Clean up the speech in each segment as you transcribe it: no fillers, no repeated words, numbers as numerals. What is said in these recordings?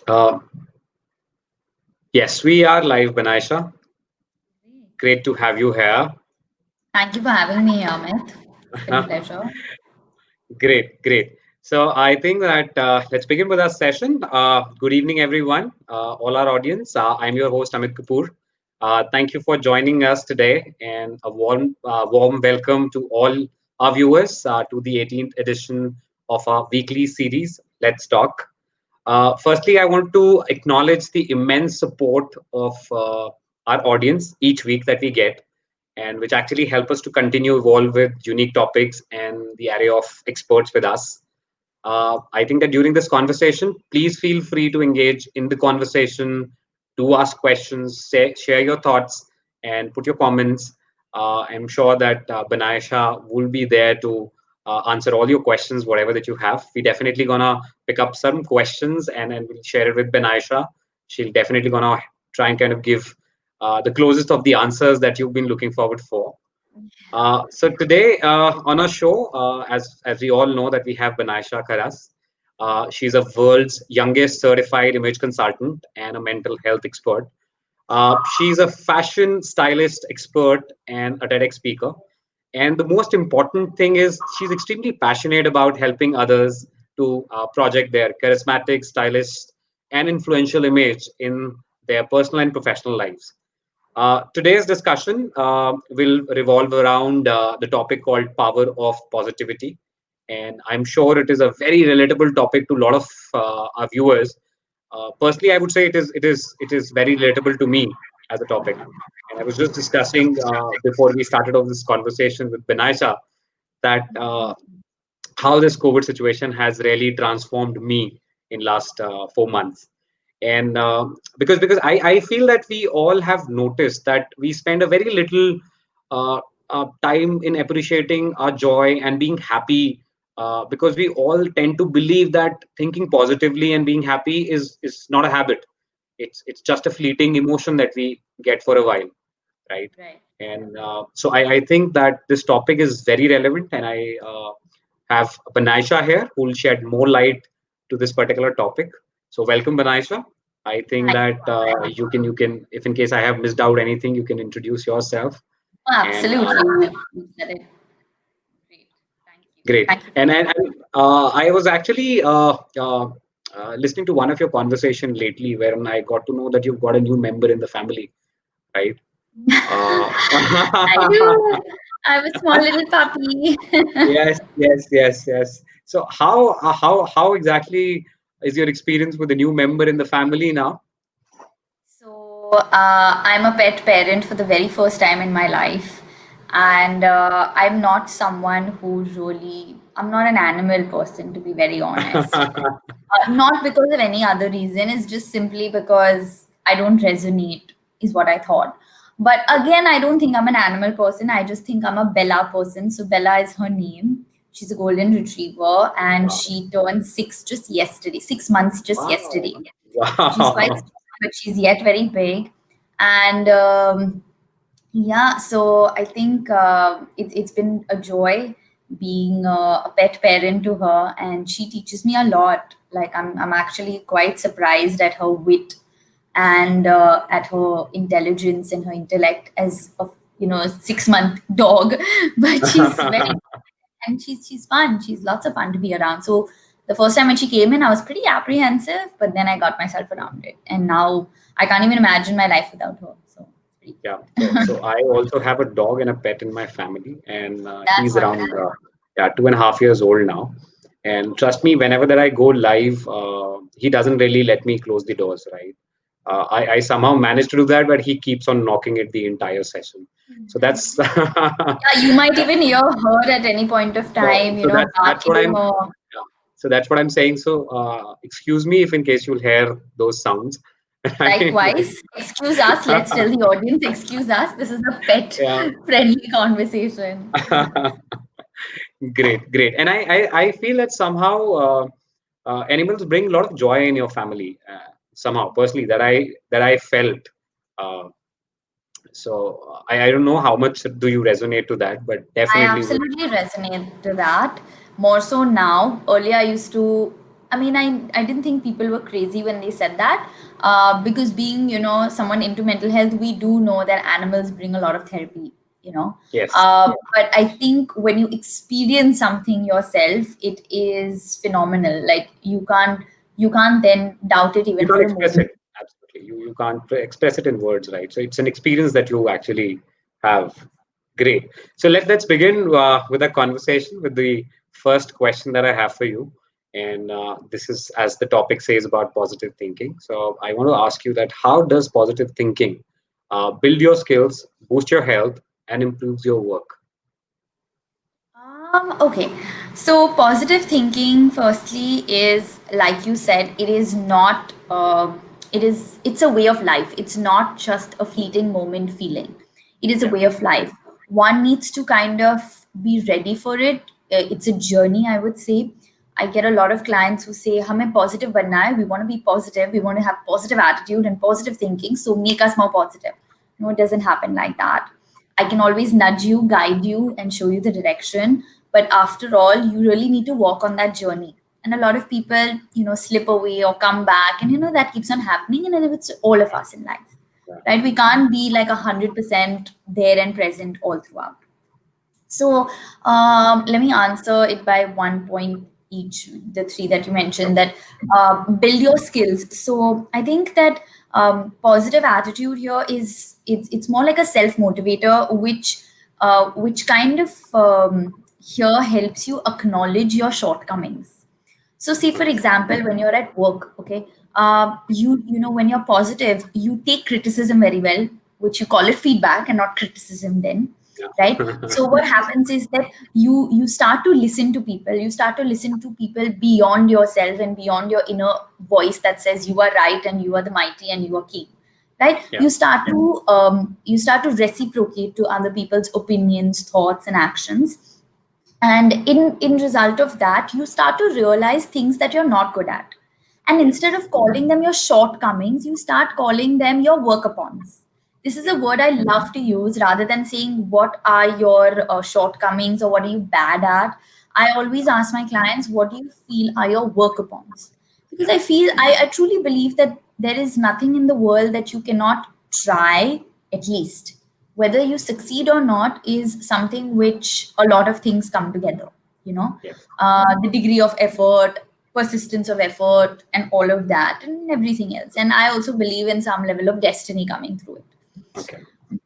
Uh, yes, we are live, Banaisha. Great to have you here. Thank you for having me, Amit. It's been a pleasure. Great, great. So I think that let's begin with our session. Good evening, everyone, all our audience. I'm your host, Amit Kapoor. Thank you for joining us today, and a warm welcome to all our viewers to the 18th edition of our weekly series, Let's Talk. Firstly, I want to acknowledge the immense support of our audience each week that we get, and which actually help us to continue evolve with unique topics and the array of experts with us. I think that during this conversation, please feel free to engage in the conversation, to ask questions, share your thoughts, and put your comments. I'm sure that Banayasha will be there to answer all your questions, whatever that you have. We definitely gonna pick up some questions and we'll share it with Banayasha. She'll definitely gonna try and kind of give the closest of the answers that you've been looking forward for. So today on our show, as we all know, that we have Banaisha Karas. She's a world's youngest certified image consultant and a mental health expert. She's a fashion stylist expert and a TEDx speaker. And the most important thing is she's extremely passionate about helping others to project their charismatic, stylish, and influential image in their personal and professional lives. Today's discussion will revolve around the topic called power of positivity, and I'm sure it is a very relatable topic to a lot of our viewers. Personally, I would say it is very relatable to me as a topic. And I was just discussing before we started off this conversation with Benaisha that how this COVID situation has really transformed me in last 4 months. And because I feel that we all have noticed that we spend a very little time in appreciating our joy and being happy, because we all tend to believe that thinking positively and being happy is not a habit. It's just a fleeting emotion that we get for a while, right? Right. And so I think that this topic is very relevant, and I have Banaisha here who will shed more light to this particular topic. So welcome, Banaisha. I think Thank that you can, if in case I have missed out anything, you can introduce yourself. you. And Absolutely. You said it great. Thank you. great. Thank you for And I was actually listening to one of your conversation lately, where I got to know that you've got a new member in the family, right? Uh, I do. I'm a small little puppy. Yes, yes, yes, yes. So how exactly is your experience with the new member in the family now? I'm a pet parent for the very first time in my life, and I'm not someone who really. I'm not an animal person, to be very honest. Not because of any other reason. It's just simply because I don't resonate, is what I thought. But again, I don't think I'm an animal person. I just think I'm a Bella person. So Bella is her name. She's a golden retriever, and Wow, she turned 6 just yesterday. 6 months just wow, yesterday. So she's quite wow. small, but she's yet very big. And yeah, so I think it's been a joy being a pet parent to her, and she teaches me a lot. Like I'm actually quite surprised at her wit and at her intelligence and her intellect as a 6 month dog, but she's very and she's fun. She's lots of fun to be around. So the first time when she came in, I was pretty apprehensive, but then I got myself around it, and now I can't even imagine my life without her. So it's pretty Yeah. cute. So I also have a dog and a pet in my family, and That's he's around wonderful. 2.5 years old now. And trust me, whenever that I go live, he doesn't really let me close the doors, right? I somehow managed to do that, but he keeps on knocking it the entire session. So that's Yeah, you might even hear her at any point of so, time, so that's what barking I'm or yeah. So that's what I'm saying. So excuse me if in case you'll hear those sounds. Right? likewise. Excuse us. Let's tell the audience, excuse us. This is a pet Yeah. friendly conversation. Great, great. And I feel that somehow animals bring a lot of joy in your family. Somehow, personally, that I felt. Uh, so I don't know how much do you resonate to that, but I definitely would. absolutely resonate to that. More so now. Earlier, I used to. I mean, I didn't think people were crazy when they said that, because being, someone into mental health, we do know that animals bring a lot of therapy, you know. Yes. But I think when you experience something yourself, it is phenomenal. Like you can't then doubt it You even can't for a express moment. it. Absolutely. You can't express it in words, right? So it's an experience that you actually have. Great. So let's begin with a conversation with the first question that I have for you. And this is, as the topic says, about positive thinking. So I want to ask you that how does positive thinking build your skills, boost your health, and improves your work? Okay. So positive thinking, firstly, is like you said, it is not. It's a way of life. It's not just a fleeting moment feeling. It is a Yeah. way of life. One needs to kind of be ready for it. It's a journey, I would say. I get a lot of clients who say, "हमें positive बनना है. We want to be positive. We want to have positive attitude and positive thinking. So make us more positive." No, it doesn't happen like that. I can always nudge you, guide you, and show you the direction. But after all, you really need to walk on that journey. And a lot of people, slip away or come back, and that keeps on happening. And it's all of us in life, Yeah. right? We can't be like 100% there and present all throughout. So let me answer it by one point each, the three that you mentioned, that build your skills. So I think that positive attitude here is it's more like a self motivator, which kind of here helps you acknowledge your shortcomings. So, see, for Okay. example, when you're at work, okay, when you're positive, you take criticism very well, which you call it feedback and not criticism. Then, right? Yeah. So, what happens is that you start to listen to people. You start to listen to people beyond yourself and beyond your inner voice that says you are right and you are the mighty and you are king. Right? Yeah. You start to reciprocate to other people's opinions, thoughts, and actions, and in result of that you start to realize things that you're not good at, and Yeah. instead of calling them your shortcomings you start calling them your work upons. This is a Yeah. word I love to use rather than saying what are your shortcomings or what are you bad at. I always ask my clients, what do you feel are your work upons? Because Yeah. I truly believe that there is nothing in the world that you cannot try at least. Whether you succeed or not is something which a lot of things come together, you know. Yes. The degree of effort, persistence of effort, and all of that and everything else, and I also believe in some level of destiny coming through it. Okay.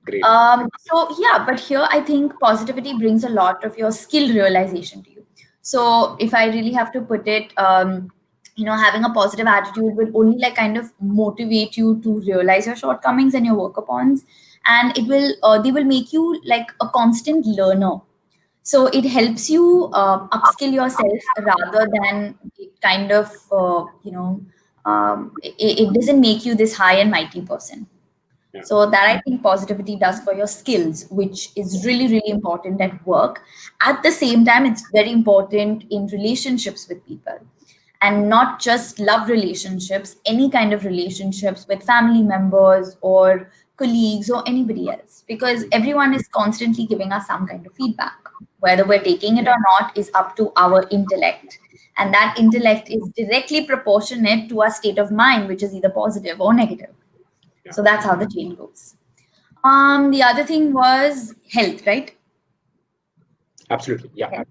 Great. So yeah, but here I think positivity brings a lot of your skill realization to you. So if I really have to put it, having a positive attitude will only like kind of motivate you to realize your shortcomings and your work upons, and they will make you like a constant learner. So it helps you upskill yourself rather than it kind of it doesn't make you this high and mighty person. Yeah. So that I think positivity does for your skills, which is really, really important at work. At the same time, it's very important in relationships with people, and not just love relationships, any kind of relationships with family members or colleagues or anybody else, because everyone is constantly giving us some kind of feedback. Whether we're taking it or not is up to our intellect. And that intellect is directly proportionate to our state of mind, which is either positive or negative. Yeah. So that's how the chain goes. The other thing was health, right? Absolutely. Yeah. Health.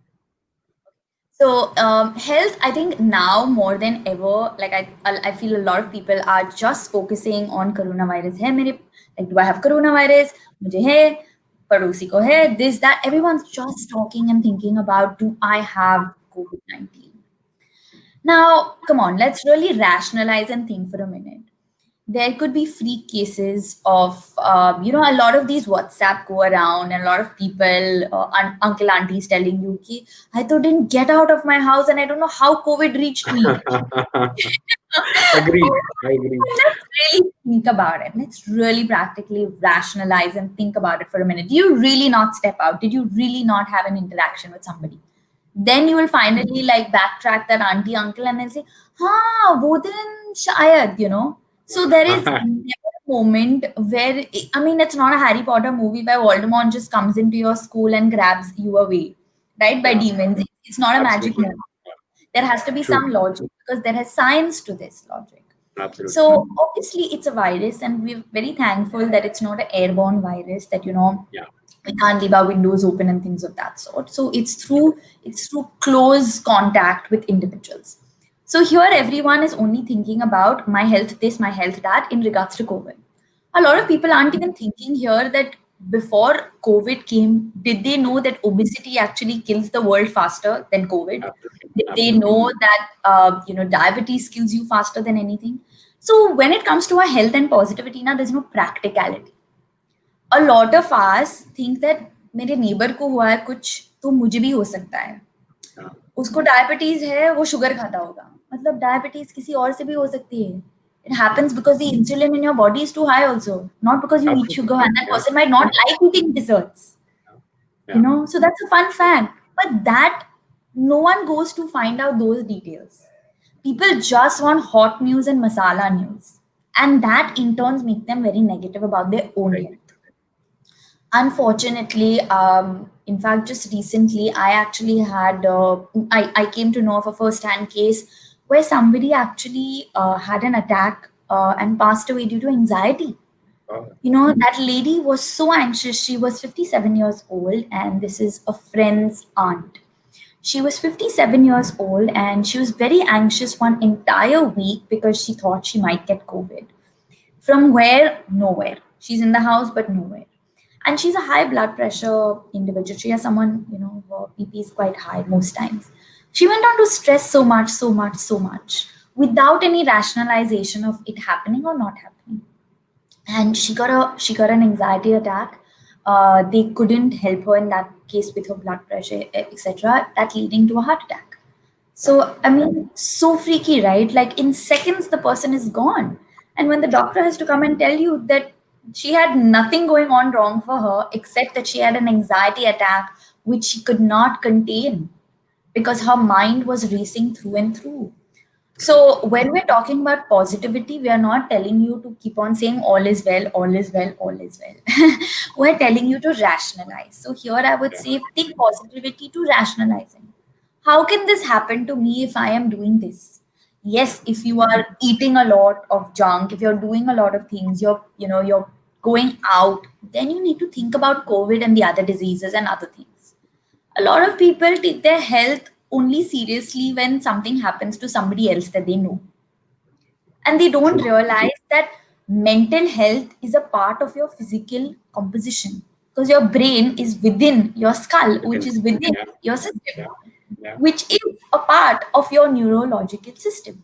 So health, I think now more than ever, like I feel a lot of people are just focusing on coronavirus. Hey, like, do I have coronavirus? मुझे है, पड़ोसी को है, this, that. Everyone's just talking and thinking about, do I have COVID-19? Now, come on, let's really rationalize and think for a minute. There could be freak cases of, a lot of these WhatsApp go around, and a lot of people, uncle, aunties telling you, ki, I to didn't get out of my house and I don't know how COVID reached me. Agreed. I agree. Let's really think about it. Let's really practically rationalize and think about it for a minute. Do you really not step out? Did you really not have an interaction with somebody? Then you will finally like backtrack that auntie uncle and they'll say, "Ha, wo din shayad." So there is never a moment where, I mean, it's not a Harry Potter movie where Voldemort just comes into your school and grabs you away, right? By Yeah. demons. It's not a magic Absolutely. movie. There has to be True. some logic because there is science to this logic. Absolutely. So obviously it's a virus, and we're very thankful that it's not an airborne virus that Yeah. we can't leave our windows open and things of that sort. So True. it's through close contact with individuals. So here everyone is only thinking about my health this, my health that in regards to COVID. A lot of people aren't even thinking here that before COVID came, did they know that obesity actually kills the world faster than COVID? Absolutely. Did they Absolutely. know that diabetes kills you faster than anything? So when it comes to our health and positivity, now there's no practicality. A lot of us think that मेरे neighbour को हुआ है कुछ तो मुझे भी हो सकता है, Yeah. उसको डायबिटीज है वो शुगर खाता होगा, मतलब डायबिटीज किसी और से भी हो सकती है. It happens because the insulin in your body is too high also, not because you eat Absolutely. sugar, and that Yeah. person might not like eating desserts. Yeah. So that's a fun fact, but that no one goes to find out those details. People just want hot news and masala news, and that in turns make them very negative about their own Right. health. Unfortunately, in fact, just recently, I actually I came to know of a first-hand case where somebody actually had an attack and passed away due to anxiety. Oh, That lady was so anxious. She was 57 years old, and this is a friend's aunt. She was 57 years old, and she was very anxious one entire week because she thought she might get COVID. From where? Nowhere. She's in the house, but nowhere. And she's a high blood pressure individual. She has someone, her BP is quite high most times. She went on to stress so much, so much, so much without any rationalization of it happening or not happening. And she got an anxiety attack. They couldn't help her in that case with her blood pressure, etc. That leading to a heart attack. So, I mean, so freaky, right? Like in seconds, the person is gone. And when the doctor has to come and tell you that she had nothing going on wrong for her except that she had an anxiety attack which she could not contain because her mind was racing through and through. So, when we're talking about positivity, we are not telling you to keep on saying all is well, all is well, all is well. We're telling you to rationalize. So, here I would yeah. say take positivity to rationalizing. How can this happen to me if I am doing this? Yes, if you are eating a lot of junk, if you're doing a lot of things, you're going out, then you need to think about COVID and the other diseases and other things. A lot of people take their health only seriously when something happens to somebody else that they know. And they don't True. realize that mental health is a part of your physical composition because your brain is within your skull, which Within. is within Yeah. your system, Yeah. Yeah. which is a part of your neurological system.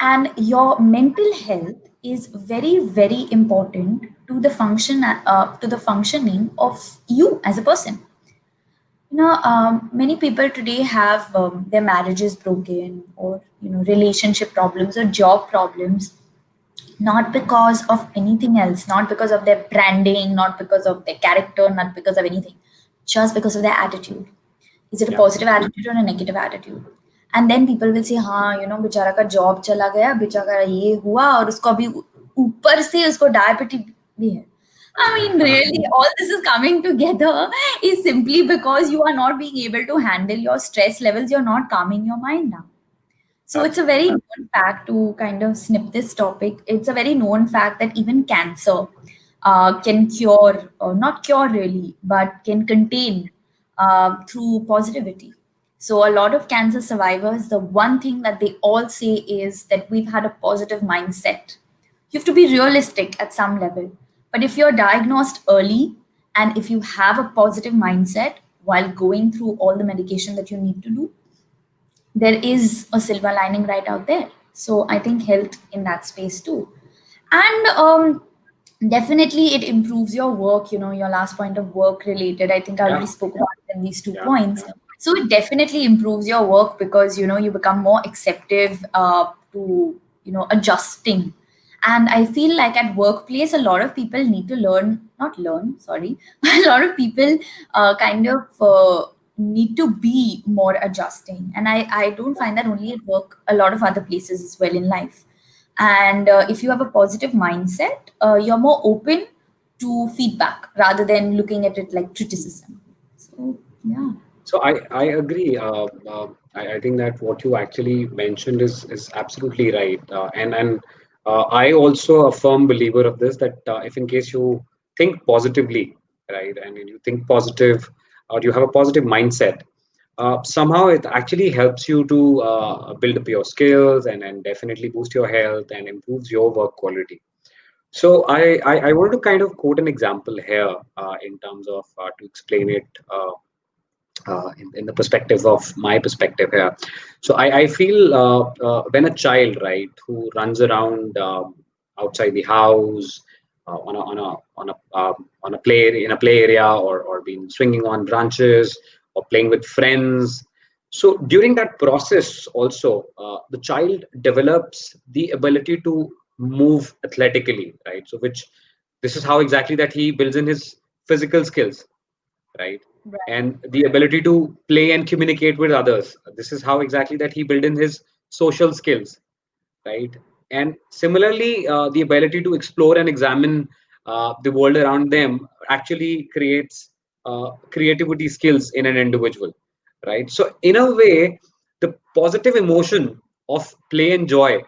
And your mental health is very, very important to the functioning of you as a person. Many people today have their marriages broken, or relationship problems or job problems, not because of anything else, not because of their branding, not because of their character, not because of anything, just because of their attitude. Is it a Yeah. positive attitude or a negative attitude? And then people will say, हाँ बेचारा का job चला गया, बेचारा ये हुआ और उसको अभी ऊपर से उसको डायबिटीज भी है. I mean, really, all this is coming together is simply because you are not being able to handle your stress levels. You're not calming your mind down. So it's a Absolutely. very known fact to kind of snip this topic. It's a very known fact that even cancer can cure, or not cure really, but can contain through positivity. So a lot of cancer survivors, the one thing that they all say is that we've had a positive mindset. You have to be realistic at some level. But if you're diagnosed early and if you have a positive mindset while going through all the medication that you need to do, there is a silver lining right out there. So I think health in that space too. And definitely it improves your work, your last point of work related. I think I Yeah. already spoke about it in these two Yeah. points. So it definitely improves your work because you become more acceptive to adjusting. And I feel like at workplace a lot of people need to learn, not learn, sorry, a lot of people kind of need to be more adjusting. And I don't find that only at work, a lot of other places as well in life. And if you have a positive mindset, you're more open to feedback rather than looking at it like criticism. So, yeah. So I agree. I think that what you actually mentioned is absolutely right. And I also a firm believer of this that if in case you think positively, right, and you think positive or you have a positive mindset, somehow it actually helps you to build up your skills and definitely boost your health and improves your work quality. So I wanted to kind of quote an example here in terms of to explain it. In the perspective of my perspective here. So I feel when a child, right, who runs around outside the house on a play in a play area or been swinging on branches or playing with friends. So during that process, also the child develops the ability to move athletically, right? So which this is how exactly that he builds in his physical skills, right? Right. And the ability to play and communicate with others. This is how exactly that he built in his social skills, right? And similarly, the ability to explore and examine the world around them actually creates creativity skills in an individual, right? So, in a way, the positive emotion of play and joy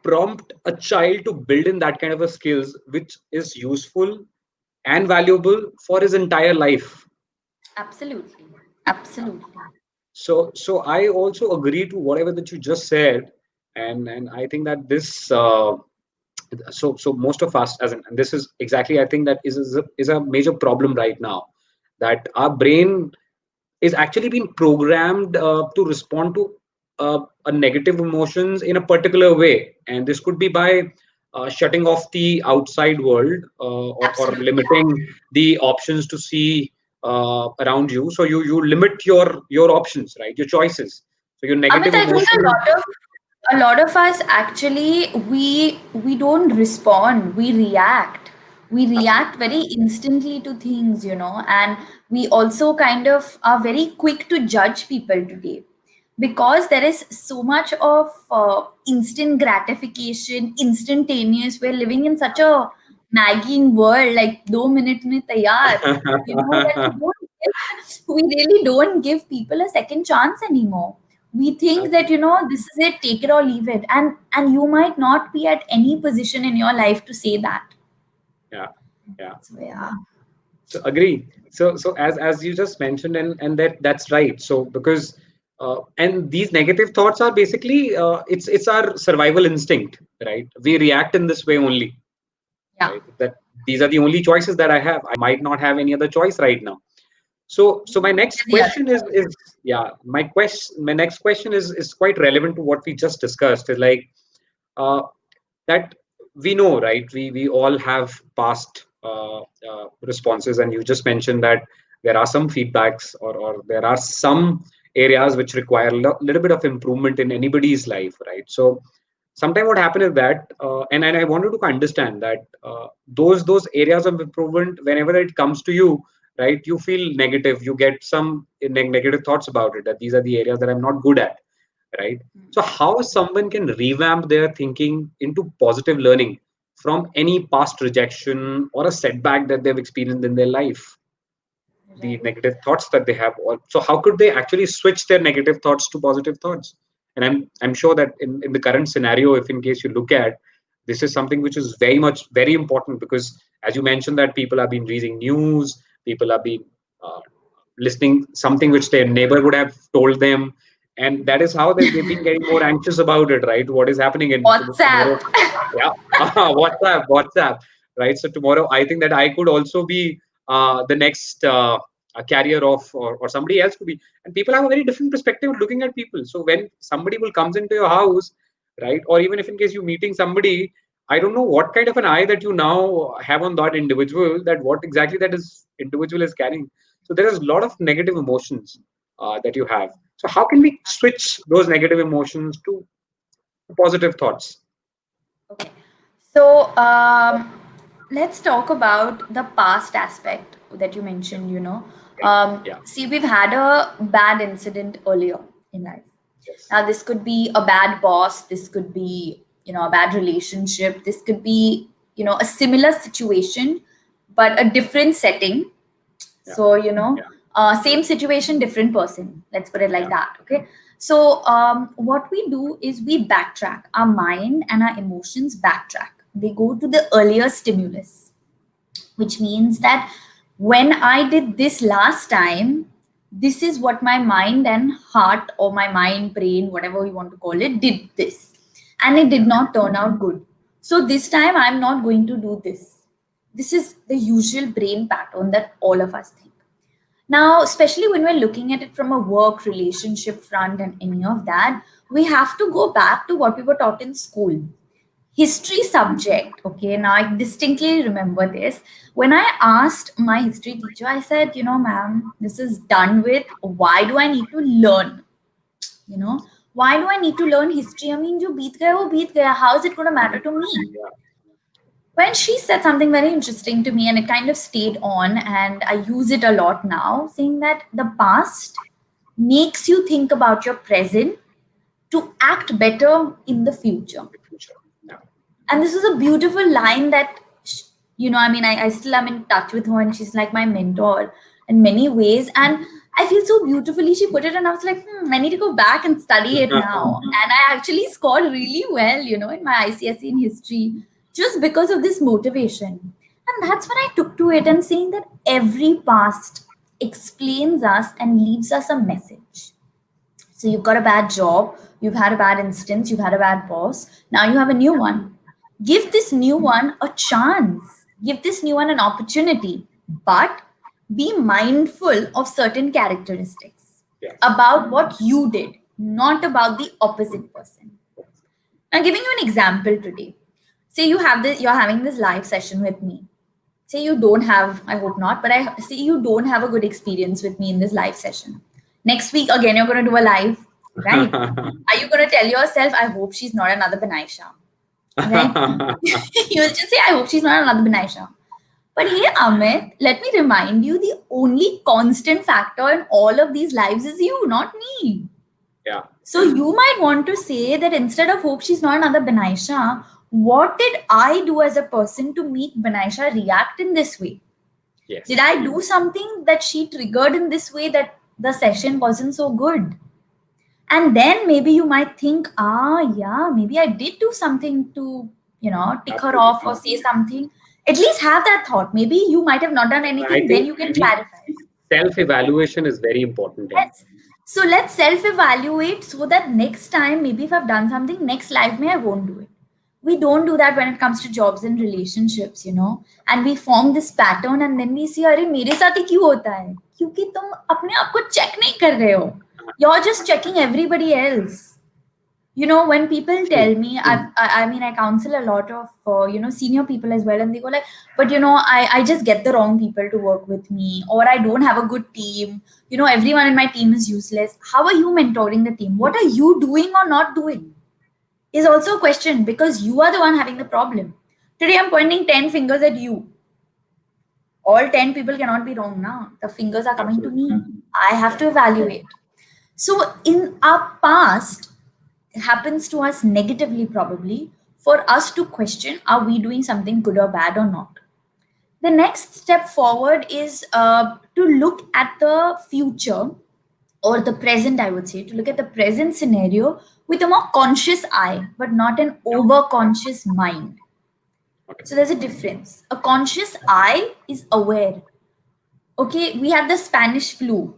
prompt a child to build in that kind of a skills which is useful and valuable for his entire life. Absolutely. Yeah. Absolutely. So I also agree to whatever that you just said, and I think that this so most of us as in, and this is exactly I think that is a major problem right now, that our brain is actually being programmed to respond to a negative emotions in a particular way, and this could be by shutting off the outside world or Absolutely. limiting the options to see around you. So you limit your options, right? Your choices. So your Amit, negative I think emotion. a lot of us actually we don't respond. We react. We react Absolutely. very instantly to things, and we also kind of are very quick to judge people today because there is so much of instant gratification, instantaneous. We're living in such a nagging world, like 2 minutes mein taiyar. That we really don't give people a second chance anymore. We think that this is it, take it or leave it, and you might not be at any position in your life to say that. Yeah, yeah. So yeah. So agree. So as you just mentioned, and that's right. So because and these negative thoughts are basically it's our survival instinct, right? We react in this way only, Yeah. right? That these are the only choices that I have. I might not have any other choice right now. So my next The other question is yeah, my next question is quite relevant to what we just discussed. Is like uh, that we know, right? We all have past responses, and you just mentioned that there are some feedbacks or there are some areas which require a little bit of improvement in anybody's life, right? So sometimes what happens is that and I wanted to understand that those areas of improvement, whenever it comes to you, right, you feel negative, you get some negative thoughts about it, that these are the areas that I'm not good at, right? So how someone can revamp their thinking into positive learning from any past rejection or a setback that they've experienced in their life, the right. negative thoughts that they have. So how could they actually switch their negative thoughts to positive thoughts? And I'm sure that in the current scenario, if in case you look at, this is something which is very much very important, because as you mentioned that people have been reading news, people have been uh, listening something which their neighbor would have told them, and that is how they've been getting more anxious about it, right? What is happening in tomorrow? WhatsApp. Yeah. WhatsApp, right? So tomorrow I think that I could also be the next carrier of, or somebody else could be, and people have a very different perspective of looking at people. So when somebody will comes into your house, right, or even if in case you're meeting somebody, I don't know what kind of an eye that you now have on that individual, that what exactly that is individual is carrying. So there is a lot of negative emotions that you have. So how can we switch those negative emotions to positive thoughts? Okay. So let's talk about the past aspect that you Yeah, mentioned. yeah, yeah, See, we've had a bad incident earlier in life. yes, Now, this could be a bad boss. This could be, a bad relationship. This could be, a similar situation, but a different setting. yeah, So, yeah, Same situation, different person. Let's put it like Yeah. that. Okay. So what we do is we backtrack. Our mind and our emotions backtrack. They go to the earlier stimulus, which means that when I did this last time, this is what my mind and heart, or my mind, brain, whatever you want to call it, did this. And it did Yeah. not turn out good. So this time I'm not going to do this. This is the usual brain pattern that all of us think. Now, especially when we're looking at it from a work relationship front and any of that, we have to go back to what we were taught in school. History subject. Okay, now I distinctly remember this. When I asked my history teacher, I said, ma'am, this is done with. Why do I need to learn? You know, why do I need to learn history? I mean, jo beet gaya, wo beet gaya. How is it going to matter to me? Yeah. When she said something very interesting to me, and it kind of stayed on, and I use it a lot now, saying that the past makes you think about your present to act better in the future. The future. Yeah. And this is a beautiful line that, I mean, I still am in touch with her, and she's like my mentor in many ways. And I feel so beautifully she put it, and I was like, I need to go back and study it now. And I actually scored really well, in my ICSE in history, just because of this motivation. And that's when I took to it and saying that every past explains us and leaves us a message. So you've got a bad job, you've had a bad instance, you've had a bad boss. Now you have a new one. Give this new one a chance. Give this new one an opportunity, but be mindful of certain characteristics Yes. about what you did, not about the opposite person. I'm giving you an example today. Say you're having this live session with me. Say you don't have, I hope not, but I say you don't have a good experience with me in this live session. Next week, again, you're going to do a live, right? Are you going to tell yourself, I hope she's not another Benaisha, right? You'll just say, I hope she's not another Benaisha. But hey, Amit, let me remind you, the only constant factor in all of these lives is you, not me. Yeah. So you might want to say that instead of hope she's not another Benaisha, what did I do as a person to make Benaisha react in this way? Yes. Did I do something that she triggered in this way that the session wasn't so good? And then maybe you might think, yeah, maybe I did do something to, tick her Absolutely. off or say something. At least have that thought. Maybe you might have not done I anything, then think you can clarify. self-evaluation is very important. Yes. So let's self-evaluate so that next time, maybe if I've done something, next life may I won't do it. We don't do that when it comes to jobs and relationships, and we form this pattern and then we see, अरे मेरे साथ ही क्यों होता है? क्योंकि तुम अपने आप को check नहीं कर रहे हो. You're just checking everybody else. When people tell True. me, I mean, I counsel a lot of, senior people as well, and they go like, but I just get the wrong people to work with me, or I don't have a good team. Everyone in my team is useless. How are you mentoring the team? What are you doing or not doing? Is also a question, because you are the one having the problem. Today, I'm pointing 10 fingers at you. All 10 people cannot be wrong now. The fingers are coming to Absolutely. me. I have to evaluate. So, in our past, happens to us negatively, probably, for us to question, are we doing something good or bad or not? The next step forward is to look at the future, or the present, I would say, to look at the present scenario with a more conscious eye, but not an over conscious mind. Okay. So there's a difference. A conscious eye is aware. Okay, we had the Spanish flu.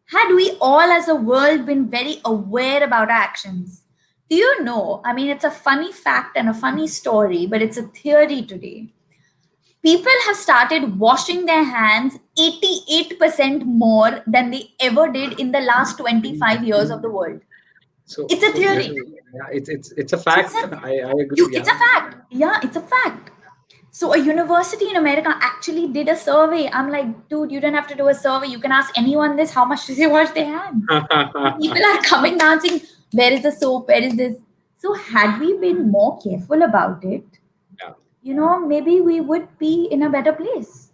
Had we all as a world been very aware about our actions? Do you know? I mean, it's a funny fact and a funny story, but it's a theory today. People have started washing their hands 88% more than they ever did in the last 25 years of the world. So, It's a this theory. is, yeah, it's a It's fact. a, I agree. it's Yeah. a fact. Yeah, it's a fact. So a university in America actually did a survey. I'm like, dude, you don't have to do a survey. You can ask anyone this, how much do they wash their hands? People are coming down saying, where is the soap? Where is this? So had we been more careful about it, Yeah. maybe we would be in a better place.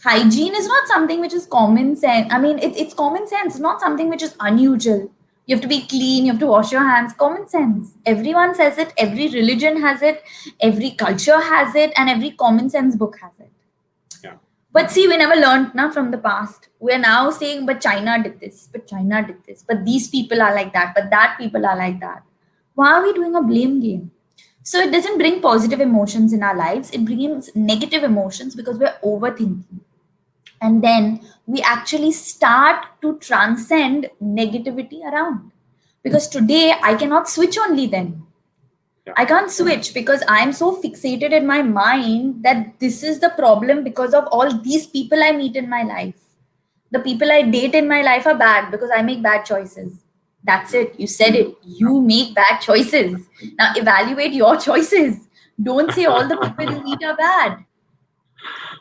Hygiene is not something which is common sense. I mean, it's common sense, not something which is unusual. You have to be clean, you have to wash your hands. Common sense. Everyone says it, every religion has it, every culture has it, and every common sense book has it. Yeah. But see, we never learned na, from the past. We are now saying, but China did this, but China did this, but these people are like that, but that people are like that. Why are we doing a blame game? So it doesn't bring positive emotions in our lives, it brings negative emotions because we're overthinking. And then we actually start to transcend negativity around. Because today I cannot switch only then. Yeah. I can't switch because I'm so fixated in my mind that this is the problem because of all these people I meet in my life. The people I date in my life are bad because I make bad choices. That's Hmm. it. You said it. You make bad choices. Now evaluate your choices. Don't say all the people you meet are bad.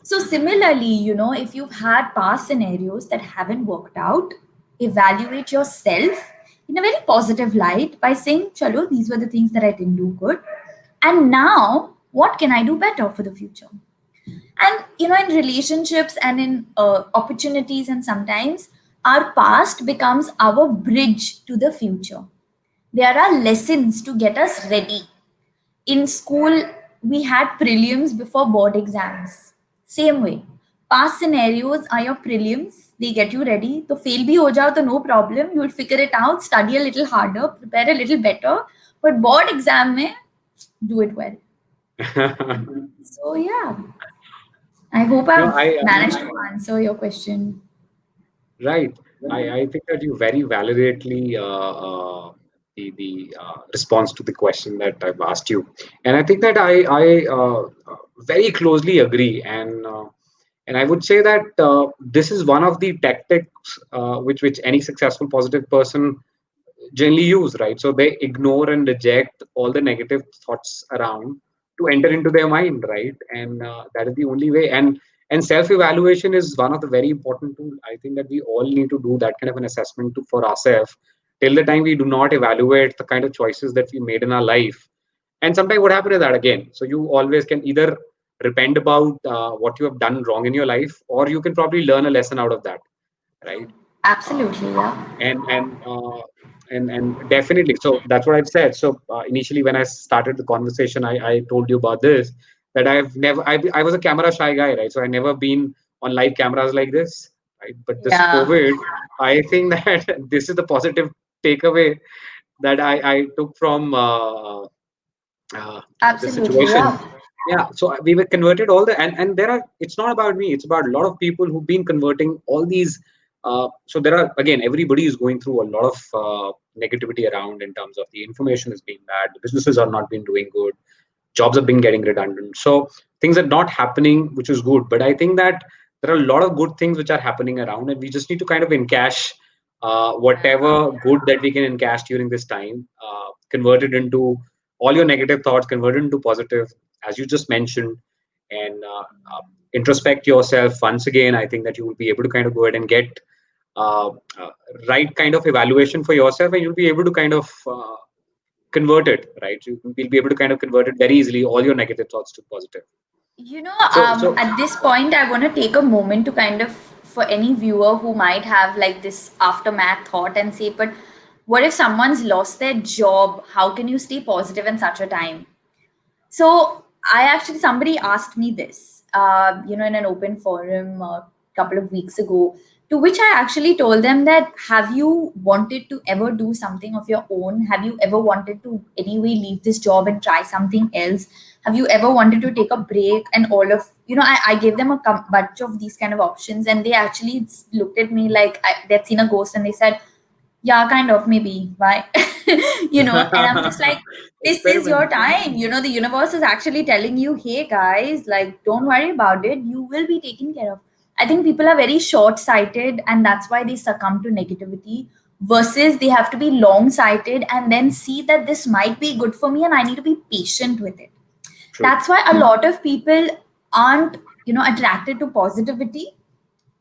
So, similarly, if you've had past scenarios that haven't worked out, evaluate yourself in a very positive light by saying, Chalo, these were the things that I didn't do good. And now, what can I do better for the future? And, in relationships and in opportunities, and sometimes our past becomes our bridge to the future. There are lessons to get us ready. In school we had prelims before board exams. Same way, past scenarios are your prelims. They get you ready. So fail bhi ho jao to no problem, you'll figure it out, study a little harder, prepare a little better, but board exam mein do it well. So yeah, I hope No, I've I managed to answer your question. right. I think that you very validately the response to the question that I've asked you, and I think that I very closely agree, and I would say that this is one of the tactics which any successful positive person generally use, right? So they ignore and reject all the negative thoughts around to enter into their mind, right? And that is the only way. And self-evaluation is one of the very important tool. I think that we all need to do that kind of an assessment for ourselves. Till the time we do not evaluate the kind of choices that we made in our life, and sometimes what happens is that again, so you always can either repent about what you have done wrong in your life, or you can probably learn a lesson out of that, right? uh, Absolutely, yeah. and and uh, and definitely, so that's what I've said. So initially when I started the conversation, I told you about this, that I was a camera shy guy, right? So I never been on live cameras like this, right? But this Yeah, COVID, I think that this is the positive takeaway that I took from this absolutely, situation. yeah. Yeah, so we were converted all the, and there are, it's not about me, it's about a lot of people who've been converting all these. So there are, again, everybody is going through a lot of negativity around, in terms of the information is being bad, the businesses are not been doing good, jobs have been getting redundant, so things are not happening, which is good. But I think that there are a lot of good things which are happening around, and we just need to kind of encash whatever good that we can encash during this time, convert it into all your negative thoughts, convert it into positive, as you just mentioned, and introspect yourself once again. I think that you will be able to kind of go ahead and get uh, uh, right kind of evaluation for yourself, and you'll be able to kind of convert it, right? You will be able to kind of convert it very easily, all your negative thoughts to positive. So At this point, I want to take a moment to kind of, for any viewer who might have like this aftermath thought and say, but what if someone's lost their job? How can you stay positive in such a time? So I actually, somebody asked me this, in an open forum a couple of weeks ago, to which I actually told them that, have you wanted to ever do something of your own? Have you ever wanted to anyway leave this job and try something else? Have you ever wanted to take a break? And all of, I gave them a bunch of these kind of options, and they actually looked at me like they'd seen a ghost, and they said, yeah, kind of, maybe. Why? And I'm just like, this is your experiment. time. The universe is actually telling you, hey guys, like, don't worry about it. You will be taken care of. I think people are very short sighted, and that's why they succumb to negativity, versus they have to be long sighted and then see that this might be good for me and I need to be patient with it. True. That's why a lot of people aren't, attracted to positivity,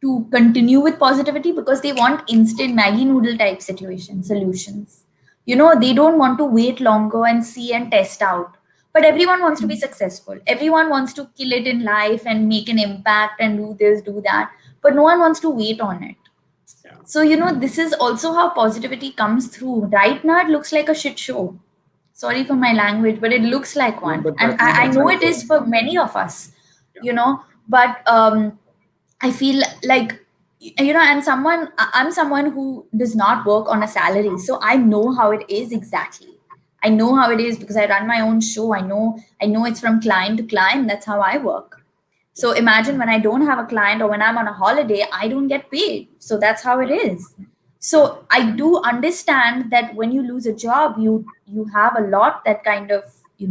to continue with positivity, because they want instant Maggie noodle type situation solutions. They don't want to wait longer and see and test out. But everyone wants to be successful. Everyone wants to kill it in life and make an impact and do this, do that. But no one wants to wait on it. Yeah. So, this is also how positivity comes through. Right now, it looks like a shit show. Sorry for my language, but it looks like No, one. but And that's I that's know how it it is goes. for many of us, Yeah. but I feel like, I'm someone who does not work on a salary, so I know how it is exactly. I know how it is because I run my own show. I know it's from client to client. That's how I work. So imagine when I don't have a client or when I'm on a holiday, I don't get paid. So that's how it is. So I do understand that when you lose a job, you have a lot that kind of, you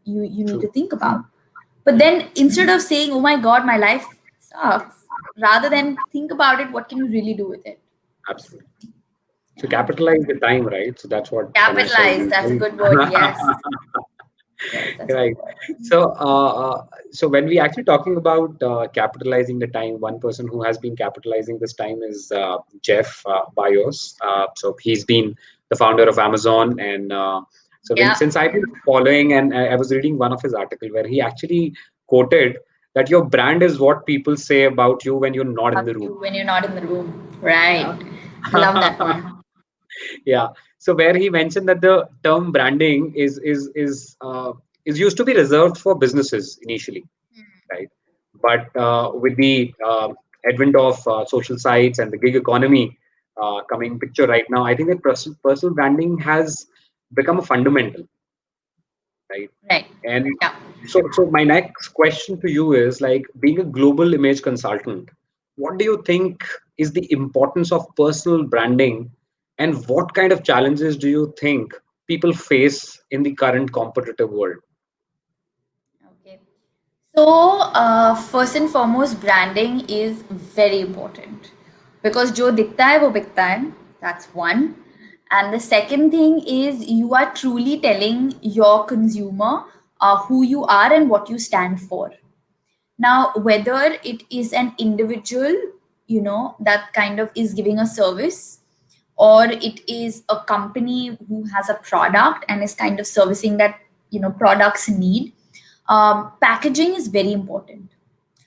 need to True. think about. But then instead of saying, oh my God, my life sucks, rather than think about it, what can you really do with it? Absolutely. So Yeah. capitalize the time, right? So that's what financial Capitalize. advice That's a is. good word. Yes. Yes, that's a good Right. word. So when we actually talking about capitalizing the time, one person who has been capitalizing this time is Jeff Bezos. So he's been the founder of Amazon, and so when Yeah. since I've been following, and I was reading one of his article where he actually quoted that your brand is what people say about you when you're not in Up the to room. when you're not in the room. Right. Yeah. Love that one. Yeah. So where he mentioned that the term branding is used to be reserved for businesses initially, right? But with the advent of social sites and the gig economy coming picture right now, I think that personal branding has become a fundamental, right? Right. And Yeah. so my next question to you is like being a global image consultant, what do you think is the importance of personal branding, and what kind of challenges do you think people face in the current competitive world? Okay. So, first and foremost, branding is very important because जो दिखता है वो बिकता है. That's one. And the second thing is you are truly telling your consumer who you are and what you stand for. Now, whether it is an individual, that kind of is giving a service, or it is a company who has a product and is kind of servicing that, products need, packaging is very important.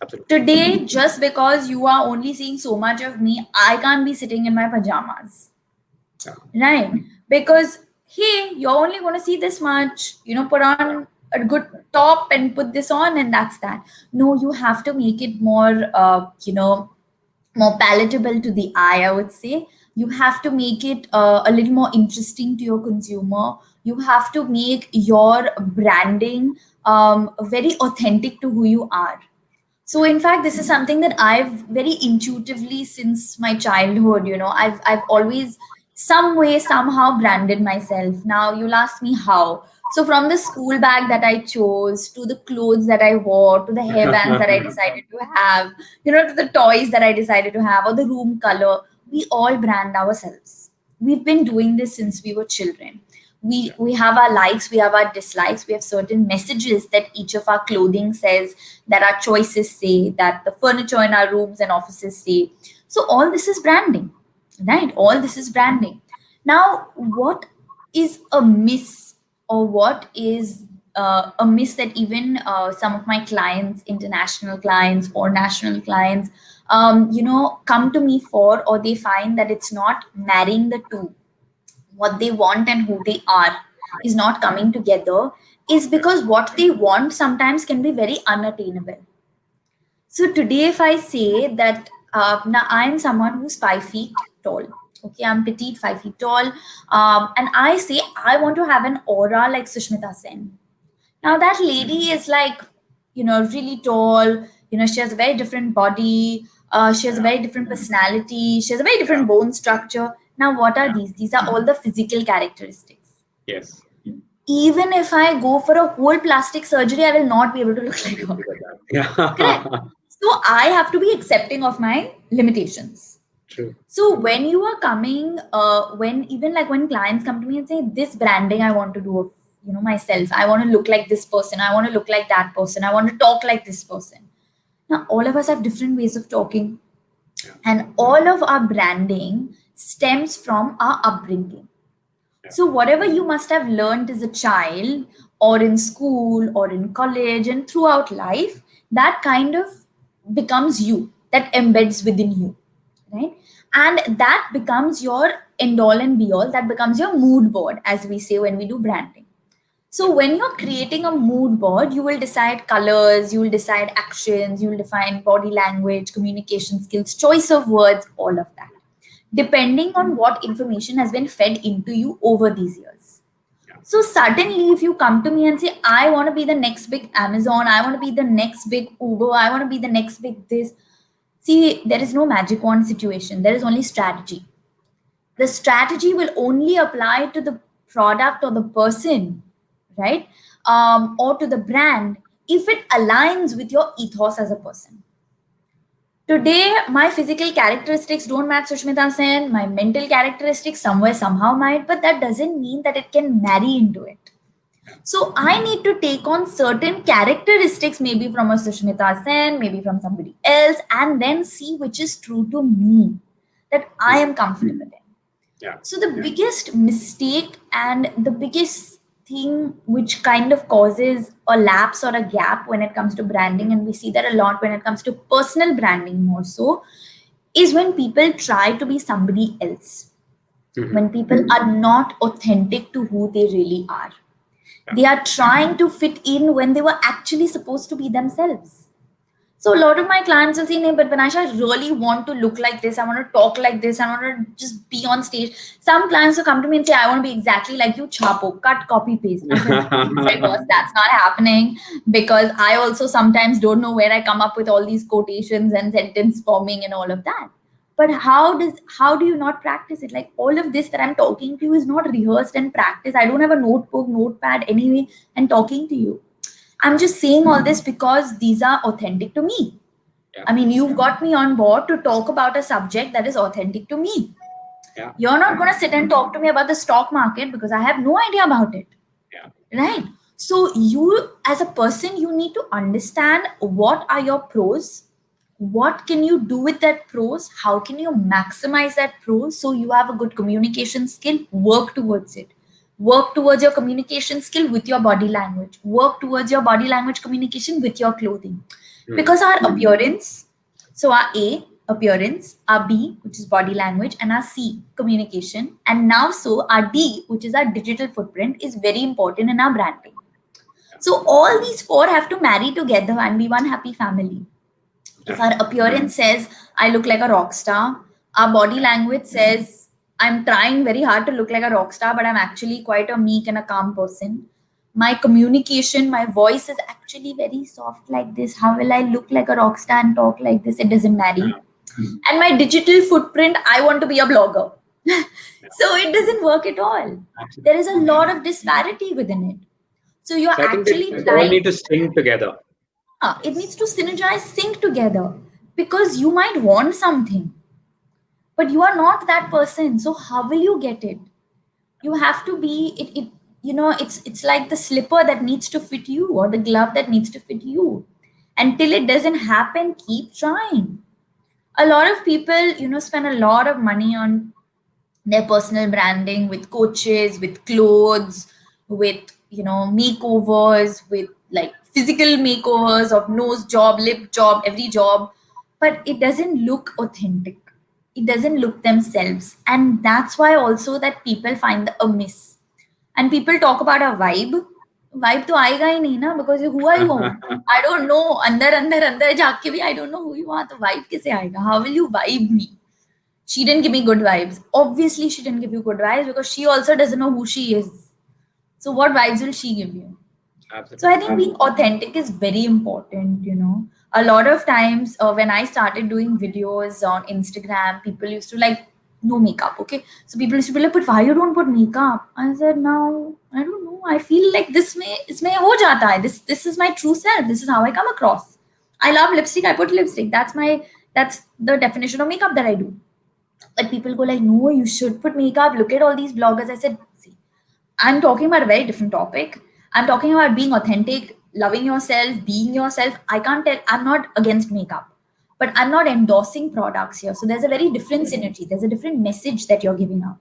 Absolutely. Today, just because you are only seeing so much of me, I can't be sitting in my pajamas, Yeah. right? Because hey, you're only going to see this much, put Yeah. on a good top and put this on, and that's that. No, you have to make it more, more palatable to the eye, I would say. You have to make it a little more interesting to your consumer. You have to make your branding very authentic to who you are. So in fact, this is something that I've very intuitively since my childhood, I've always some way somehow branded myself. Now you'll ask me how. So from the school bag that I chose, to the clothes that I wore, to the hairbands that I decided to have, to the toys that I decided to have, or the room color, we all brand ourselves. We've been doing this since we were children. We have our likes, we have our dislikes, we have certain messages that each of our clothing says, that our choices say, that the furniture in our rooms and offices say. So all this is branding, right? All this is branding. Now, what is a miss, or what is a miss that even some of my clients, international clients or national clients, come to me for, or they find that it's not marrying the two, what they want and who they are is not coming together, is Yeah. because what they want sometimes can be very unattainable. So today, if I say that now I am someone who's 5 feet tall, okay, I'm petite, 5 feet tall, and I say I want to have an aura like Sushmita Sen. Now that lady is like, really tall. She has a very different body. She has a Yeah. very different personality. She has a very Yeah. different bone structure. Now, what are Yeah. these? These are all the physical characteristics. Yes. Even if I go for a whole plastic surgery, I will not be able to look like her. Look at that. Yeah. Correct. So I have to be accepting of my limitations. True. So when you are coming, when even like when clients come to me and say, this branding I want to do of, myself, I want to look like this person, I want to look like that person, I want to talk like this person. Now all of us have different ways of talking, Yeah. and all of our branding stems from our upbringing. Yeah. So, whatever you must have learned as a child, or in school, or in college, and throughout life, that kind of becomes you, that embeds within you, right? And that becomes your end all and be all, that becomes your mood board, as we say when we do branding. So when you're creating a mood board, you will decide colors, you will decide actions, you will define body language, communication skills, choice of words, all of that, depending on what information has been fed into you over these years. Yeah. So suddenly, if you come to me and say, I want to be the next big Amazon, I want to be the next big Uber, I want to be the next big this. See, there is no magic wand situation. There is only strategy. The strategy will only apply to the product or the person, right? Or to the brand if it aligns with your ethos as a person. Today, my physical characteristics don't match Sushmita Sen. My mental characteristics somewhere somehow might, but that doesn't mean that it can marry into it. So I need to take on certain characteristics, maybe from a Sushmita Sen, maybe from somebody else, and then see which is true to me, that I am comfortable in. Yeah. So the biggest mistake and the biggest thing which kind of causes a lapse or a gap when it comes to branding, and we see that a lot when it comes to personal branding more so, is when people try to be somebody else. When people are not authentic to who they really are. They are trying to fit in when they were actually supposed to be themselves. So a lot of my clients will say, "Nee, but Banasha, I really want to look like this. I want to talk like this. I want to just be on stage." Some clients will come to me and say, "I want to be exactly like you, Chapo, cut, copy, paste." I said, "Sorry, boss, that's not happening because I also sometimes don't know where I come up with all these quotations and sentence forming and all of that." But how do you not practice it? Like all of this that I'm talking to you is not rehearsed and practiced. I don't have a notebook, notepad anyway, and talking to you. I'm just saying all this because these are authentic to me. Yeah. I mean, you've got me on board to talk about a subject that is authentic to me. Yeah. You're not going to sit and talk to me about the stock market because I have no idea about it. Yeah. Right? So, you as a person, you need to understand what are your pros, what can you do with that pros, how can you maximize that pros so you have a good communication skill, work towards it. Work towards your communication skill with your body language, work towards your body language communication with your clothing, because our appearance, so our A, appearance, our B, which is body language, and our C, communication, and now so our D, which is our digital footprint, is very important in our branding. So all these four have to marry together and be one happy family. If our appearance says I look like a rock star, our body language says I'm trying very hard to look like a rock star, but I'm actually quite a meek and a calm person. My communication, my voice is actually very soft like this. How will I look like a rock star and talk like this? It doesn't marry. And my digital footprint, I want to be a blogger. So it doesn't work at all. There is a lot of disparity within it. So you're So I think actually they all trying, need to sing together. it needs to synergize, sync together, because you might want something, but you are not that person. So how will you get it? You have to be it. It's like the slipper that needs to fit you or the glove that needs to fit you. Until it doesn't happen, keep trying. A lot of people, spend a lot of money on their personal branding with coaches, with clothes, with makeovers, with like physical makeovers of nose job, lip job, every job, but it doesn't look authentic. It doesn't look themselves, and that's why also that people find the amiss. And people talk about a vibe तो आएगा ही नहीं ना, because who are you? I don't know, अंदर अंदर अंदर जाके भी I don't know who you are, तो vibe कैसे आएगा? How will you vibe me? She didn't give me good vibes. Obviously, she didn't give you good vibes because she also doesn't know who she is. So, what vibes will she give you? So, I Absolutely. think being authentic is very important. A lot of times when I started doing videos on Instagram, people used to like, no makeup, okay? So, people used to be like, but why you don't put makeup? I said, no, I don't know. I feel like इसमें हो जाता है. This is my true self. This is how I come across. I love lipstick. I put lipstick. That's the definition of makeup that I do. But people go like, no, you should put makeup. Look at all these bloggers. I said, see, I'm talking about a very different topic. I'm talking about being authentic, loving yourself, being yourself. I can't tell, I'm not against makeup, but I'm not endorsing products here. So there's a very different synergy. There's a different message that you're giving out.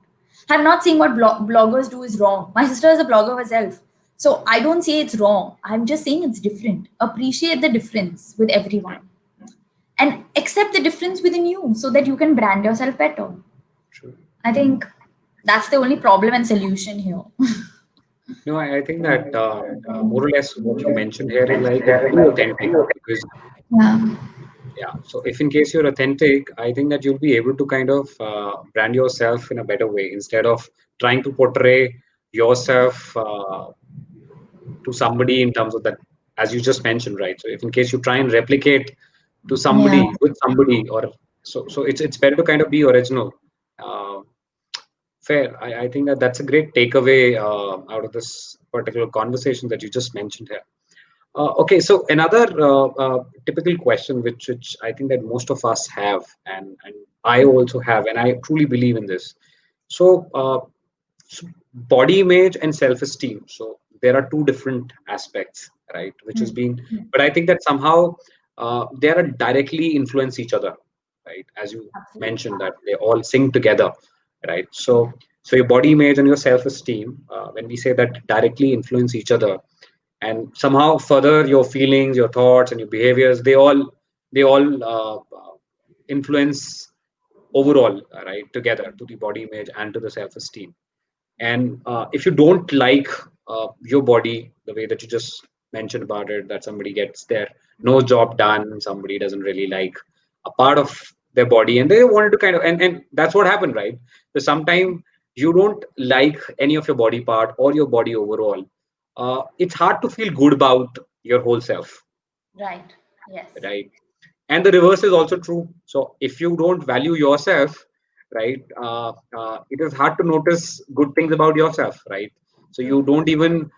I'm not saying what bloggers do is wrong. My sister is a blogger herself. So I don't say it's wrong. I'm just saying it's different. Appreciate the difference with everyone and accept the difference within you so that you can brand yourself better. True. I think that's the only problem and solution here. No, I think that more or less what you mentioned here is like be authentic because Yeah. yeah. So if in case you're authentic, I think that you'll be able to kind of brand yourself in a better way instead of trying to portray yourself to somebody in terms of that, as you just mentioned, right? So if in case you try and replicate to Yeah. somebody with somebody, or so it's better to kind of be original. Uh, Fair. I think that that's a great takeaway out of this particular conversation that you just mentioned here. Okay, so another typical question, which I think that most of us have, and I also have, and I truly believe in this. So, so body image and self-esteem. So there are two different aspects, right? Which has Mm. been, but I think that somehow they are directly influence each other, right? As you Absolutely. mentioned, that they all sync together, right? Yeah. So your body image and your self-esteem, when we say that directly influence each other, and somehow further your feelings, your thoughts, and your behaviors, they all influence overall, right, together to the body image and to the self-esteem. And if you don't like your body the way that you just mentioned about it, that somebody gets their no job done, somebody doesn't really like a part of their body, and they wanted to kind of, and that's what happened, right? So sometimes you don't like any of your body part or your body overall. It's hard to feel good about your whole self, Right. Yes. right? And the reverse is also true. So if you don't value yourself, right, it is hard to notice good things about yourself, right? So True. you don't even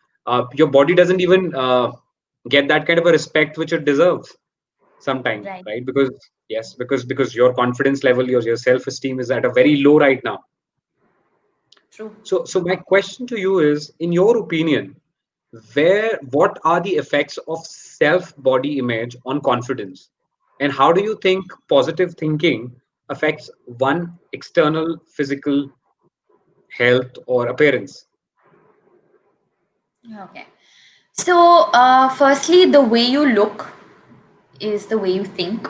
your body doesn't even get that kind of a respect which it deserves sometime, Right. right? Because yes, because your confidence level, your self-esteem is at a very low right now. True. So my question to you is, in your opinion, what are the effects of self body image on confidence, and how do you think positive thinking affects one external physical health or appearance? Okay. So, firstly, the way you look is the way you think.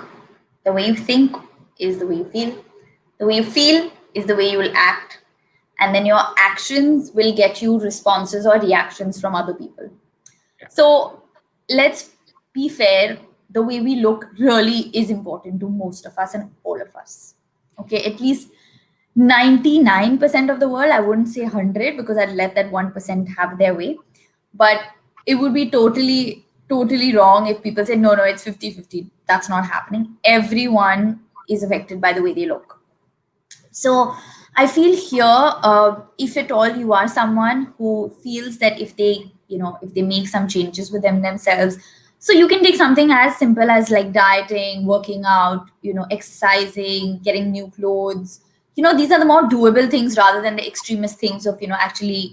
The way you think is the way you feel. The way you feel is the way you will act. And then your actions will get you responses or reactions from other people. Yeah. So let's be fair, the way we look really is important to most of us and all of us. Okay, at least 99% of the world. I wouldn't say 100 because I'd let that 1% have their way. But it would be totally wrong if people say, no, no, it's 50-50. That's not happening. Everyone is affected by the way they look. So I feel here, if at all you are someone who feels that if they, if they make some changes with themselves, so you can take something as simple as like dieting, working out, exercising, getting new clothes. These are the more doable things rather than the extremist things of, actually,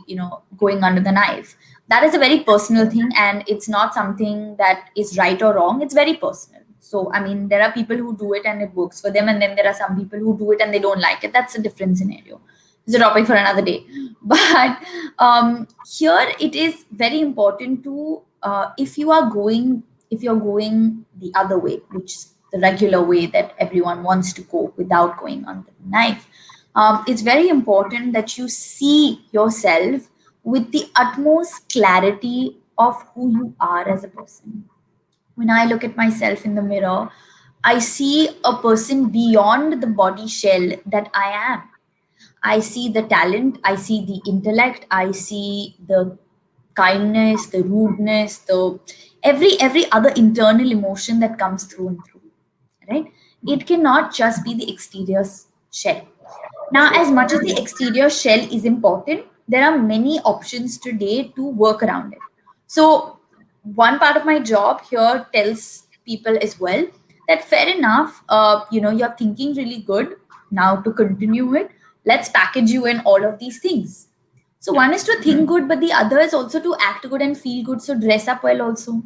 going under the knife. That is a very personal thing, and it's not something that is right or wrong. It's very personal. So, I mean, there are people who do it and it works for them, and then there are some people who do it and they don't like it. That's a different scenario. It's a topic for another day. But here it is very important to, if you're going the other way, which is the regular way that everyone wants to go without going under the knife, it's very important that you see yourself with the utmost clarity of who you are as a person. When I look at myself in the mirror, I see a person beyond the body shell that I am. I see the talent, I see the intellect, I see the kindness, the rudeness, the every other internal emotion that comes through and through. Right? It cannot just be the exterior shell. Now, True. as much as the exterior shell is important, there are many options today to work around it. So, one part of my job here tells people as well that fair enough, you're thinking really good. Now, to continue it, let's package you in all of these things. So, Yeah. one is to think good, but the other is also to act good and feel good. So, dress up well also,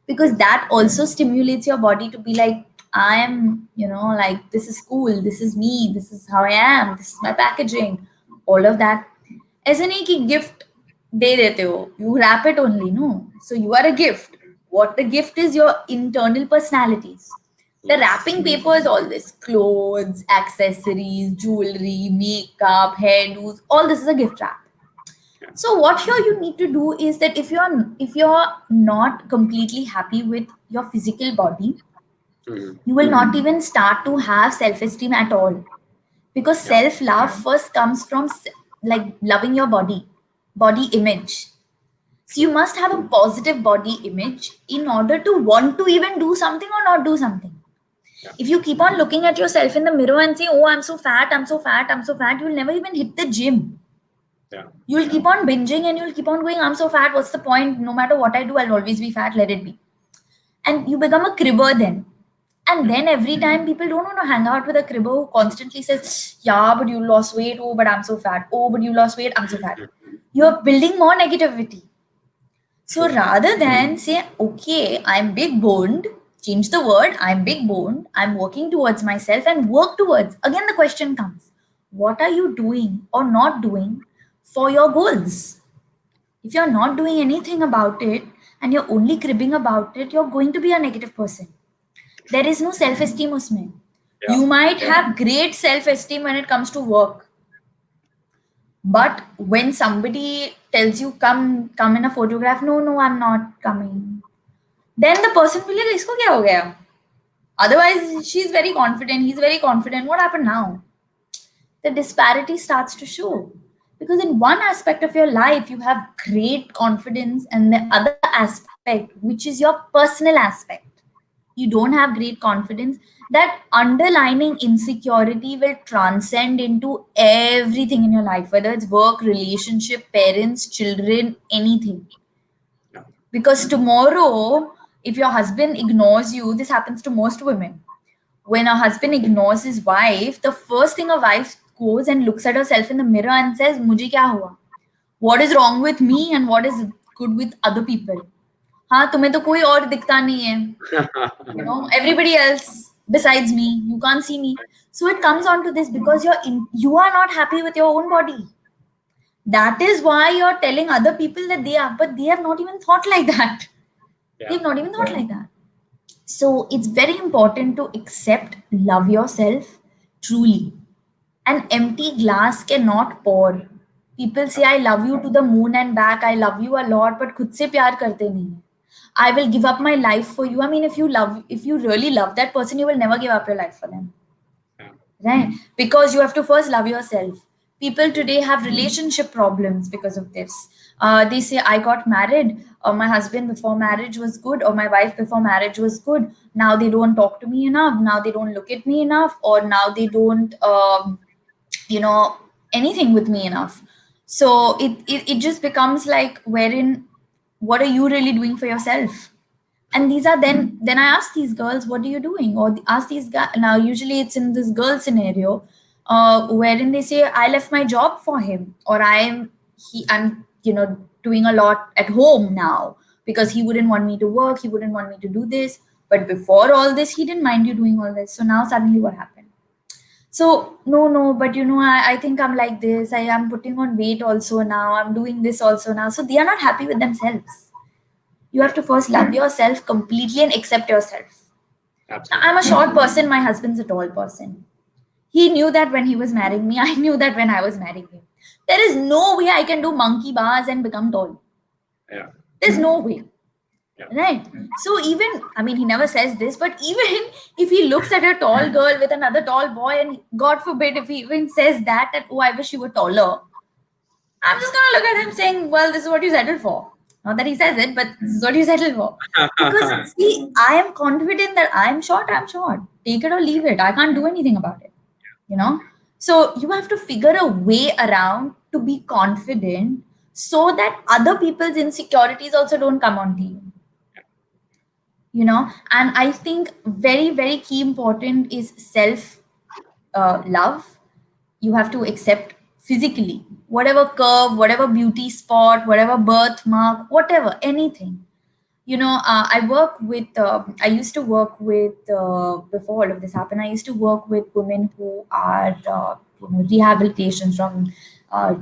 because that also stimulates your body to be like, I am, like, this is cool, this is me, this is how I am, this is my packaging, all of that. ऐसे नहीं कि gift दे देते हो, you wrap it only, no. So you are a gift. What the gift is your internal personalities. The Yes. wrapping paper is all this: clothes, accessories, jewelry, makeup, hairdos. All this is a gift wrap. So what here you need to do is that if you're not completely happy with your physical body, Mhm. you will not even start to have self-esteem at all, because Yeah. self-love first comes from like loving your body image. So you True. must have a positive body image in order to want to even do something or not do something. Yeah. If you keep on looking at yourself in the mirror and say, oh, I'm so fat, I'm so fat, I'm so fat, you'll never even hit the gym. Yeah. You'll keep on binging and you'll keep on going, I'm so fat, what's the point? No matter what I do, I'll always be fat, let it be. And you become a cribber then. And Yeah. then every time people don't want to hang out with a cribber who constantly says, yeah, but you lost weight, oh, but I'm so fat, oh, but you lost weight, I'm so fat. You're building more negativity. So True. rather than say, okay, I'm big boned, change the word, I'm big boned, I'm working towards myself and work towards. Again, the question comes, what are you doing or not doing for your goals? If you're not doing anything about it and you're only cribbing about it, you're going to be a negative person. There is no self esteem, usme. Yeah. You might have great self esteem when it comes to work, but when somebody tells you, come in a photograph, no, no, I'm not coming, then the person will be like, isko kya ho gaya? Otherwise, she's very confident, he's very confident. What happened now? The disparity starts to show. Because in one aspect of your life, you have great confidence, and the other aspect, which is your personal aspect, you don't have great confidence. That underlining insecurity will transcend into everything in your life, whether it's work, relationship, parents, children, anything. Yeah. Because tomorrow, if your husband ignores you, this happens to most women. When a husband ignores his wife, the first thing a wife goes and looks at herself in the mirror and says, Mujhe kya hua? What is wrong with me and what is good with other people? हाँ तुम्हें तो कोई और दिखता नहीं है, you know, everybody else besides me, you can't see me. So it comes on to this, because you are not happy with your own body. That is why you're telling other people that they are, but they have not even thought like that. Yeah. They've not even thought like that. So it's very important to accept, love yourself truly. An empty glass cannot pour. People say, I love you to the moon and back. I love you a lot, but खुद से प्यार करते नहीं हैं. I will give up my life for you. I mean, if you really love that person, you will never give up your life for them, Yeah. right? Because you have to first love yourself. People today have relationship problems because of this. They say, I got married, or my husband before marriage was good, or my wife before marriage was good, now they don't talk to me enough, now they don't look at me enough, or now they don't you know anything with me enough. So it just becomes like, wherein, what are you really doing for yourself? And these are, then I ask these girls, what are you doing? Or ask these guys. Now usually it's in this girl scenario, wherein they say, I left my job for him, or I'm doing a lot at home now, because he wouldn't want me to work, he wouldn't want me to do this, but before all this he didn't mind you doing all this, so now suddenly what happened? So no, no, but I think I'm like this, I am putting on weight also now, I'm doing this also now. So they are not happy with themselves. You have Yeah. to first love yourself completely and accept yourself. Now, I'm Absolutely. a short person, my husband's a tall person. He knew that when he was marrying me, I knew that when I was marrying him. There is no way I can do monkey bars and become tall. Yeah. There's no way. Yeah. Right? So, even, I mean, he never says this, but even if he looks at a tall girl with another tall boy, and God forbid if he even says that, oh, I wish you were taller, I'm just gonna look at him saying, well, this is what you settled for. Not that he says it, but this is what you settled for. Because see, I am confident that I'm short, I'm short. Take it or leave it. I can't do anything about it. You know? So you have to figure a way around to be confident, so that other people's insecurities also don't come onto you. And I think very, very key important is self love. You have to accept physically whatever curve, whatever beauty spot, whatever birthmark, whatever, anything. I used to work with, before all of this happened, I used to work with women who are rehabilitation from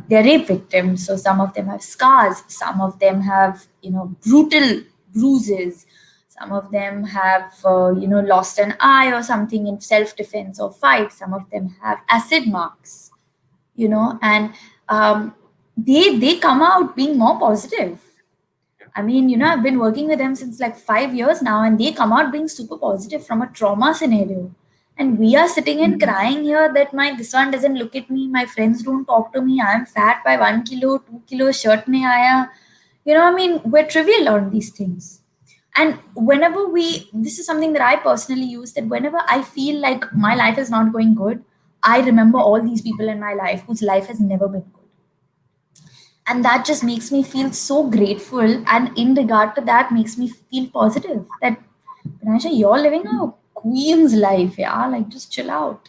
their rape victims. So some of them have scars, some of them have brutal bruises, some of them have lost an eye or something in self defense or fight, some of them have acid marks, and um, they come out being more positive. Yeah. I mean, I've been working with them since like 5 years now, and they come out being super positive from a trauma scenario. And we are sitting and crying here that my this one doesn't look at me, my friends don't talk to me, I'm fat by 1 kilo, 2 kilos, shirt nahi aaya. I mean, we're trivial on these things. And this is something that I personally use, that whenever I feel like my life is not going good, I remember all these people in my life whose life has never been good, and that just makes me feel so grateful, and in regard to that makes me feel positive that Pranasha, you're living a queen's life, yeah, like just chill out.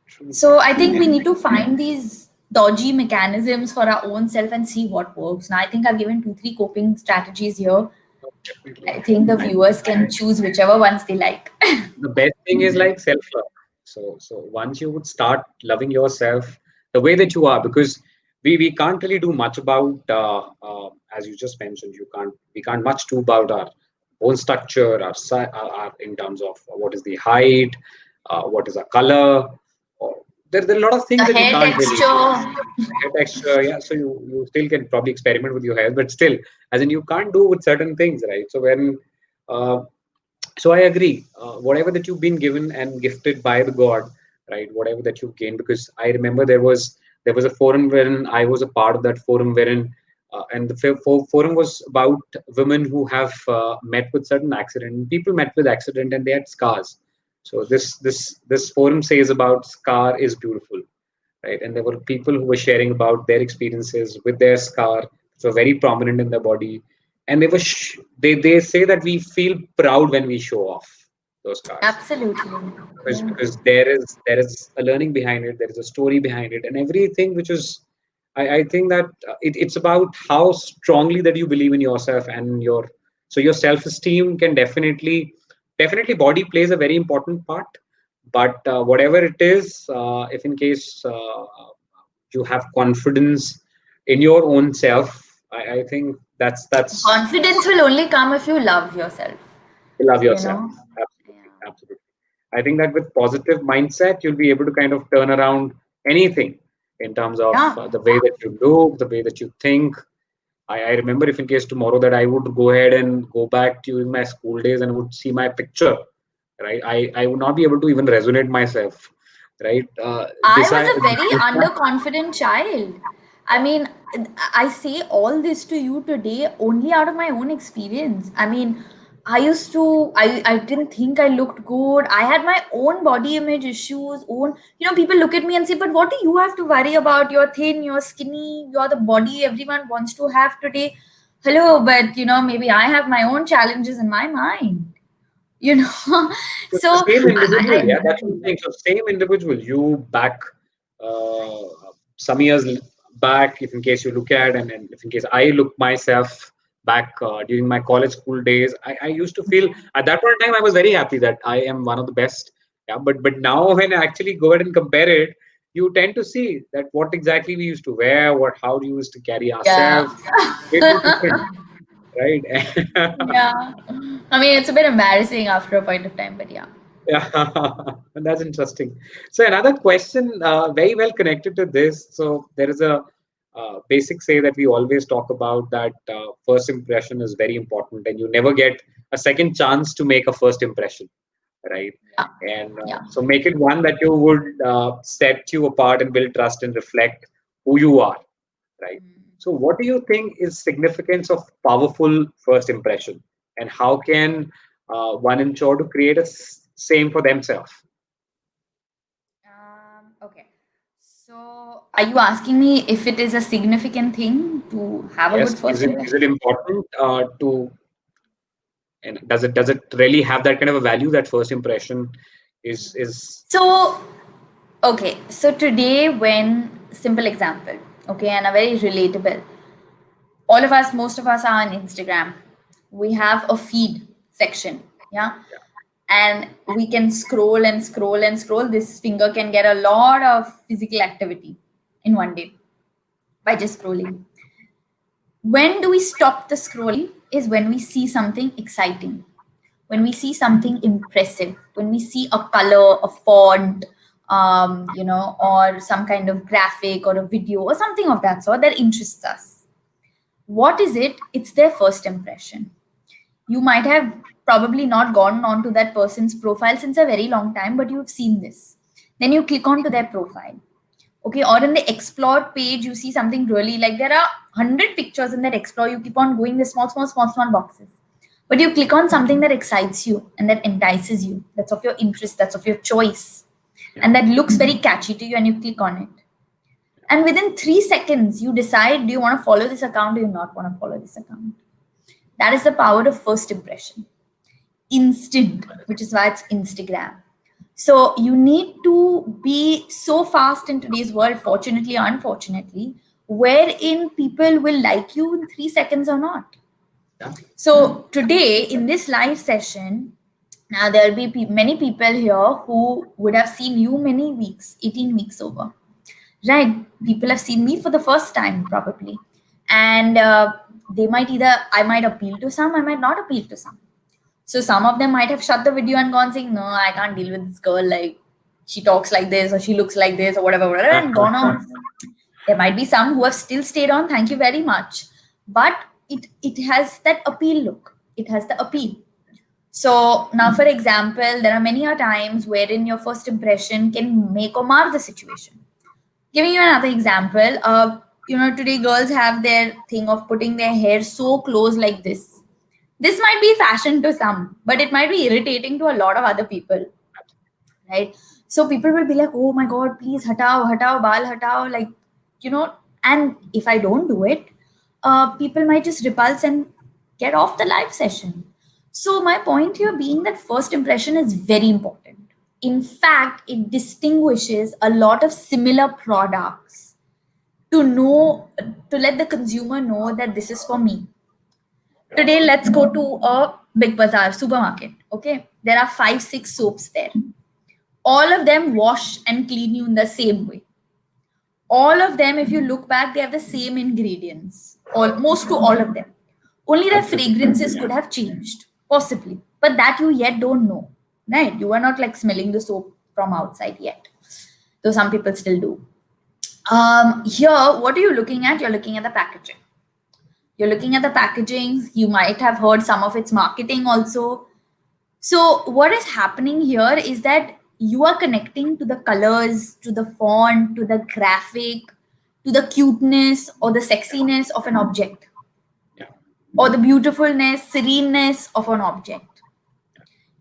True. So I think we need to find these dodgy mechanisms for our own self and see what works. Now I think I've given 2 3 coping strategies here. No, definitely. I think the I viewers can choose whichever ones they like. The best thing is like self-love. So once you would start loving yourself the way that you are, because we can't really do much about as you just mentioned, we can't much do about our bone structure, our in terms of what is the height, what is our color, or there are a lot of The things that we hair can't really do. texture. Hair texture, yeah. So you still can probably experiment with your hair, but still, as in you can't do with certain things, right? Uh, so I agree, whatever that you've been given and gifted by the god, right, whatever that you've gained, because I remember there was a forum wherein I was a part of that forum, wherein and the forum was about women who have met with certain accident, people met with accident and they had scars. So this forum says about scar is beautiful, right? And there were people who were sharing about their experiences with their scar, so very prominent in their body, and they say that we feel proud when we show off those scars, Absolutely. Yeah. because there is a learning behind it, there is a story behind it, and everything, which is I think that it's about how strongly that you believe in yourself and your self-esteem can definitely body plays a very important part, but whatever it is, if in case you have confidence in your own self, I think that's Confidence will only come if you love yourself, you love you yourself. know? Absolutely, Yeah. absolutely. I think that with positive mindset, you'll be able to kind of turn around anything in terms of Yeah. the way that you look, the way that you think. I remember, if in case tomorrow that I would go ahead and go back during my school days and would see my picture, right? I would not be able to even resonate myself, right? I was a very underconfident child. I mean, I say all this to you today only out of my own experience. I mean, I didn't think I looked good. I had my own body image issues. People look at me and say, but what do you have to worry about? You're thin, you're skinny, you're the body everyone wants to have today. Hello, but maybe I have my own challenges in my mind, you know. So So it's the same individual, I yeah. That's what I'm saying. So same individual, you back uh, some years back, if in case you look at, and if in case I look myself back during my college school days, I used to feel at that point in time I was very happy that I am one of the best. Yeah, but now when I actually go ahead and compare it, you tend to see that what exactly we used to wear, what how we used to carry yeah. ourselves, way too different, right? Yeah. I mean, it's a bit embarrassing after a point of time, but yeah. Yeah, that's interesting. So another question, very well connected to this. So there is a basic say that we always talk about, that first impression is very important, and you never get a second chance to make a first impression, right? Yeah. And Yeah. so make it one that you would set you apart and build trust and reflect who you are, right? So what do you think is significance of powerful first impression, and how can one ensure to create a same for themselves? Okay. So, are you asking me if it is a significant thing to have a Yes, good is first it impression? important to, and does it really have that kind of a value, that first impression is So, okay. So, today, when, simple example, okay, and a very relatable, all of us, most of us are on Instagram. We have a feed section. Yeah. yeah, And we can scroll and scroll and scroll. This finger can get a lot of physical activity in one day by just scrolling. When do we stop the scrolling? Is when we see something exciting, when we see something impressive, when we see a color, a font, or some kind of graphic or a video or something of that sort that interests us. What is it? It's their first impression. You might have probably not gone on to that person's profile since a very long time, but you've seen this. Then you click on to their profile. Okay, or in the explore page, you see something really like there are 100 pictures in that explore. You keep on going the small boxes. But you click on something that excites you and that entices you, that's of your interest, that's of your choice, and that looks very catchy to you, and you click on it. And within 3 seconds, you decide, do you want to follow this account or you not want to follow this account? That is the power of first impression. Instant, which is why it's Instagram. So you need to be so fast in today's world, fortunately or unfortunately, wherein people will like you in 3 seconds or not. Yeah. So today in this live session, now there'll be many people here who would have seen you many weeks, 18 weeks over. Right? People have seen me for the first time probably. And they might I might appeal to some, I might not appeal to some. So some of them might have shut the video and gone saying, no, I can't deal with this girl. Like, she talks like this or she looks like this or whatever, and gone off. There might be some who have still stayed on. Thank you very much. But it has that appeal look. It has the appeal. So now, for example, there are many times wherein your first impression can make or mar the situation. Giving you another example, today girls have their thing of putting their hair so close like this. This might be fashion to some, but it might be irritating to a lot of other people, right? So people will be like, oh my God, please hatao, baal hatao, and if I don't do it, people might just repulse and get off the live session. So my point here being that first impression is very important. In fact, it distinguishes a lot of similar products to let the consumer know that this is for me. Today, let's go to a big bazaar supermarket. Okay, there are 5, 6 soaps there. All of them wash and clean you in the same way. All of them, if you look back, they have the same ingredients, almost to all of them. Only the fragrances could have changed, possibly, but that you yet don't know, right? You are not like smelling the soap from outside yet, though some people still do. Here, what are you looking at? You're looking at the packaging. You're looking at the packaging. You might have heard some of its marketing also. So what is happening here is that you are connecting to the colors, to the font, to the graphic, to the cuteness or the sexiness of an object, or the beautifulness, sereneness of an object.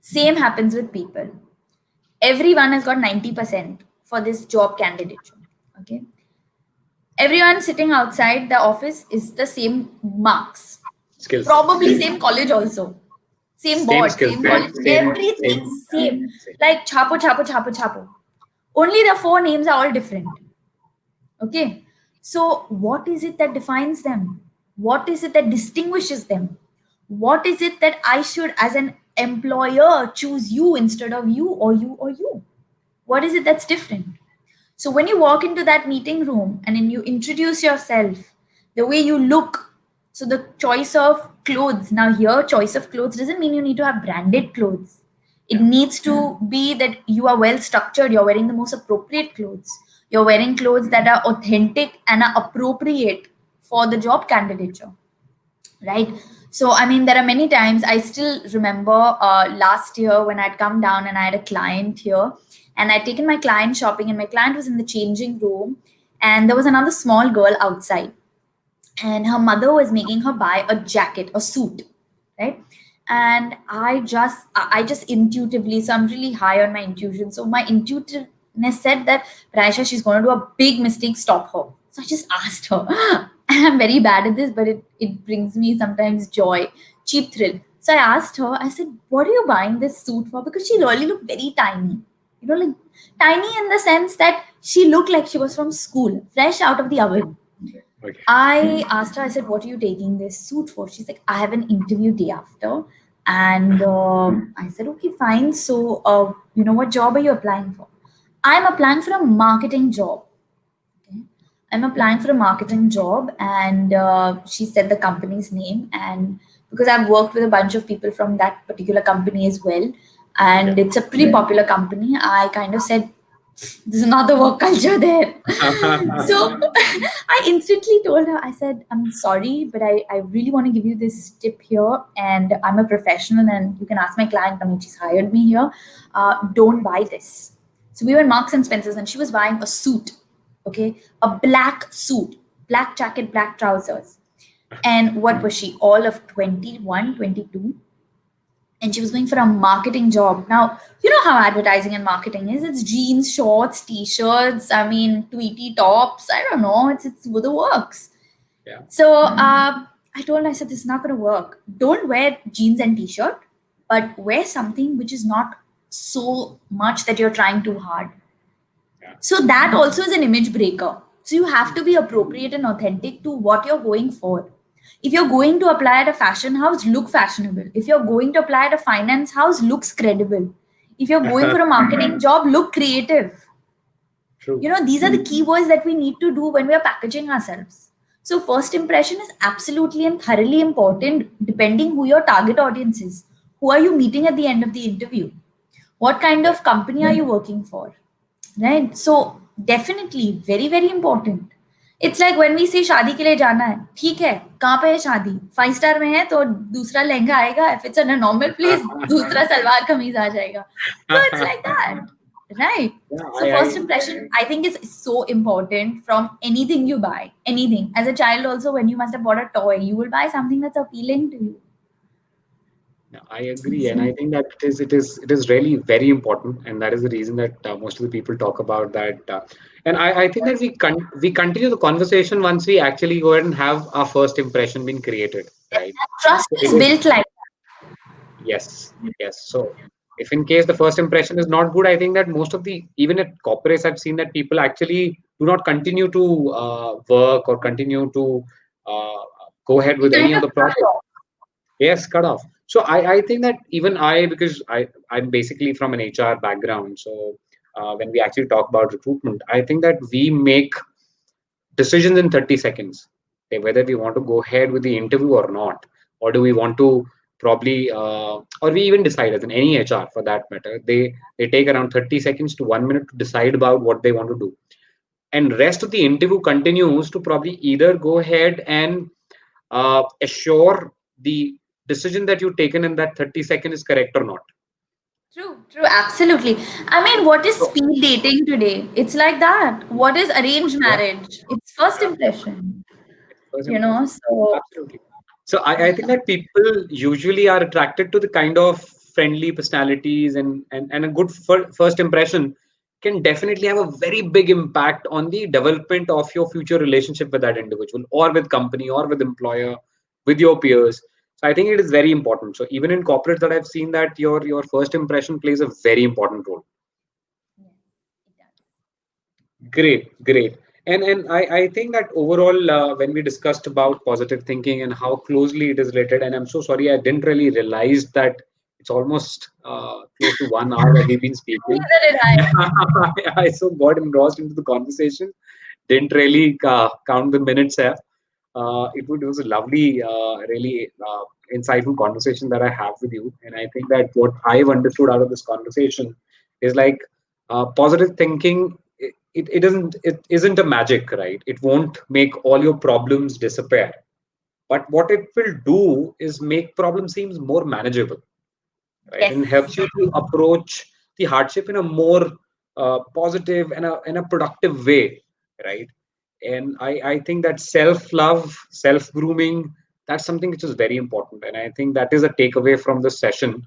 Same happens with people. Everyone has got 90% for this job candidature. Okay. Everyone sitting outside the office is the same marks. Skills. Probably same college also. Same board, same college, everything same. Like chapo. Only the 4 names are all different. Okay. So what is it that defines them? What is it that distinguishes them? What is it that I should, as an employer, choose you instead of you or you or you? What is it that's different? So when you walk into that meeting room and then you introduce yourself, the way you look, so the choice of clothes. Now here, choice of clothes doesn't mean you need to have branded clothes. It needs to be that you are well structured. You're wearing the most appropriate clothes. You're wearing clothes that are authentic and are appropriate for the job candidature, right? So I mean, there are many times. I still remember last year when I'd come down and I had a client here, and I'd taken my client shopping, and my client was in the changing room, and there was another small girl outside, and her mother was making her buy a jacket, a suit, right? And I just intuitively, so I'm really high on my intuition, so my intuitiveness said that, Raisha, she's going to do a big mistake, stop her. So I just asked her. I'm very bad at this, but it brings me sometimes joy, cheap thrill. So I asked her, I said, what are you buying this suit for? Because she really looked very tiny, like tiny in the sense that she looked like she was from school, fresh out of the oven. Okay. I asked her, I said, what are you taking this suit for? She's like, I have an interview day after. And I said, okay, fine. So, what job are you applying for? I'm applying for a marketing job. Okay. I'm applying for a marketing job. And she said the company's name. And because I've worked with a bunch of people from that particular company as well, and it's a pretty popular company, I kind of said, This is not the work culture there. So I instantly told her, I said, I'm sorry, but I really want to give you this tip here. And I'm a professional, and you can ask my client, Amichi's hired me here. Don't buy this. So we were in Marks and Spencer's, and she was buying a suit, okay? A black suit, black jacket, black trousers. And what was she? All of 21, 22, and she was going for a marketing job. Now, you know how advertising and marketing is. It's jeans, shorts, t-shirts, I mean, tweety tops. I don't know. It's the works. Yeah. So I told her, I said, this is not going to work. Don't wear jeans and t-shirt, but wear something which is not so much that you're trying too hard. Yeah. So that also is an image breaker. So you have to be appropriate and authentic to what you're going for. If you're going to apply at a fashion house, look fashionable. If you're going to apply at a finance house, looks credible. If you're going for a marketing job, look creative. True. You know, these are the keywords that we need to do when we are packaging ourselves. So first impression is absolutely and thoroughly important depending who your target audience is. Who are you meeting at the end of the interview? What kind Yeah. of company are you working for? Right? So definitely very very important. It's like when we say शादी के लिए जाना है, ठीक है, कहाँ पे है शादी? 5 स्टार में है तो दूसरा लहंगा आएगा. If it's in a normal place, दूसरा सलवार कमीज आ जाएगा. So it's like that, right? Yeah, So first impression, I think, is so important from anything you buy. Anything. As a child, also, when you must have bought a toy, you will buy something that's appealing to you. yeah, I agree, and I think that it is really very important, and that is the reason that most of the people talk about that. And I think that we continue the conversation once we actually go ahead and have our first impression being created, right? Trust So is it is. built like Yes, yes. So if in case the first impression is not good, I think that most of the, even at corporates, I've seen that people actually do not continue to work or continue to uh, go ahead with that. any Kind of of the cut project. off. Yes, cut off. So I think that even because I'm basically from an HR background. So when we actually talk about recruitment, I think that we make decisions in 30 seconds, whether we want to go ahead with the interview or not, or do we want to probably, or we even decide as in any HR for that matter, they take around 30 seconds to 1 minute to decide about what they want to do, and rest of the interview continues to probably either go ahead and assure the decision that you've taken in that 30 second is correct or not. True, true, absolutely. I mean, what is So, speed dating today? It's like that. What is arranged yeah, marriage? It's first yeah, impression, it's first you know? impression. So, Absolutely. So I think that people usually are attracted to the kind of friendly personalities, and a good first impression can definitely have a very big impact on the development of your future relationship with that individual or with company or with employer, with your peers. So I think it is very important. So even in corporates that I've seen that your first impression plays a very important role. yes, it does. Great, great. And I think that overall, when we discussed about positive thinking and how closely it is related, and I'm so sorry, I didn't really realize that it's almost close to 1 hour that we've been speaking. Neither did I. I so got engrossed into the conversation, didn't really count the minutes here. It was a lovely, really insightful conversation that I have with you. And I think that what I've understood out of this conversation is like positive thinking. It isn't a magic, right? It won't make all your problems disappear. But what it will do is make problems seems more manageable, right? And Yes. helps you to approach the hardship in a more positive and a productive way, right? And I think that self-love, self-grooming, that's something which is very important. And I think that is a takeaway from this session.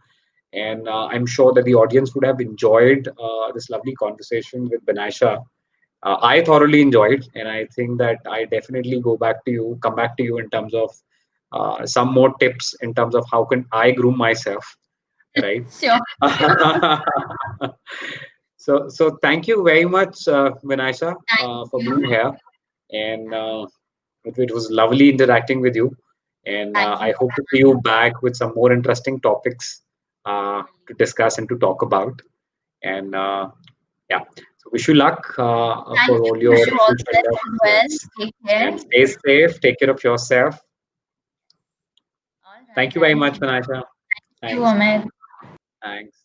And I'm sure that the audience would have enjoyed this lovely conversation with Benaisha. I thoroughly enjoyed, and I think that I definitely come back to you in terms of some more tips in terms of how can I groom myself, right? Sure. So thank you very much, Vinaysa, Thank for you. being here, and it was lovely interacting with you. And Thank you I for hope to see you back with some more interesting topics to that. discuss and to talk about. And yeah, so wish you luck Thank for you. all your Wish you all the future best as well. endeavors. Take And care. stay safe. Take care of yourself. All right. Thank you very Thank much, you. Vinaysa. You, Thanks. Amit. Thanks.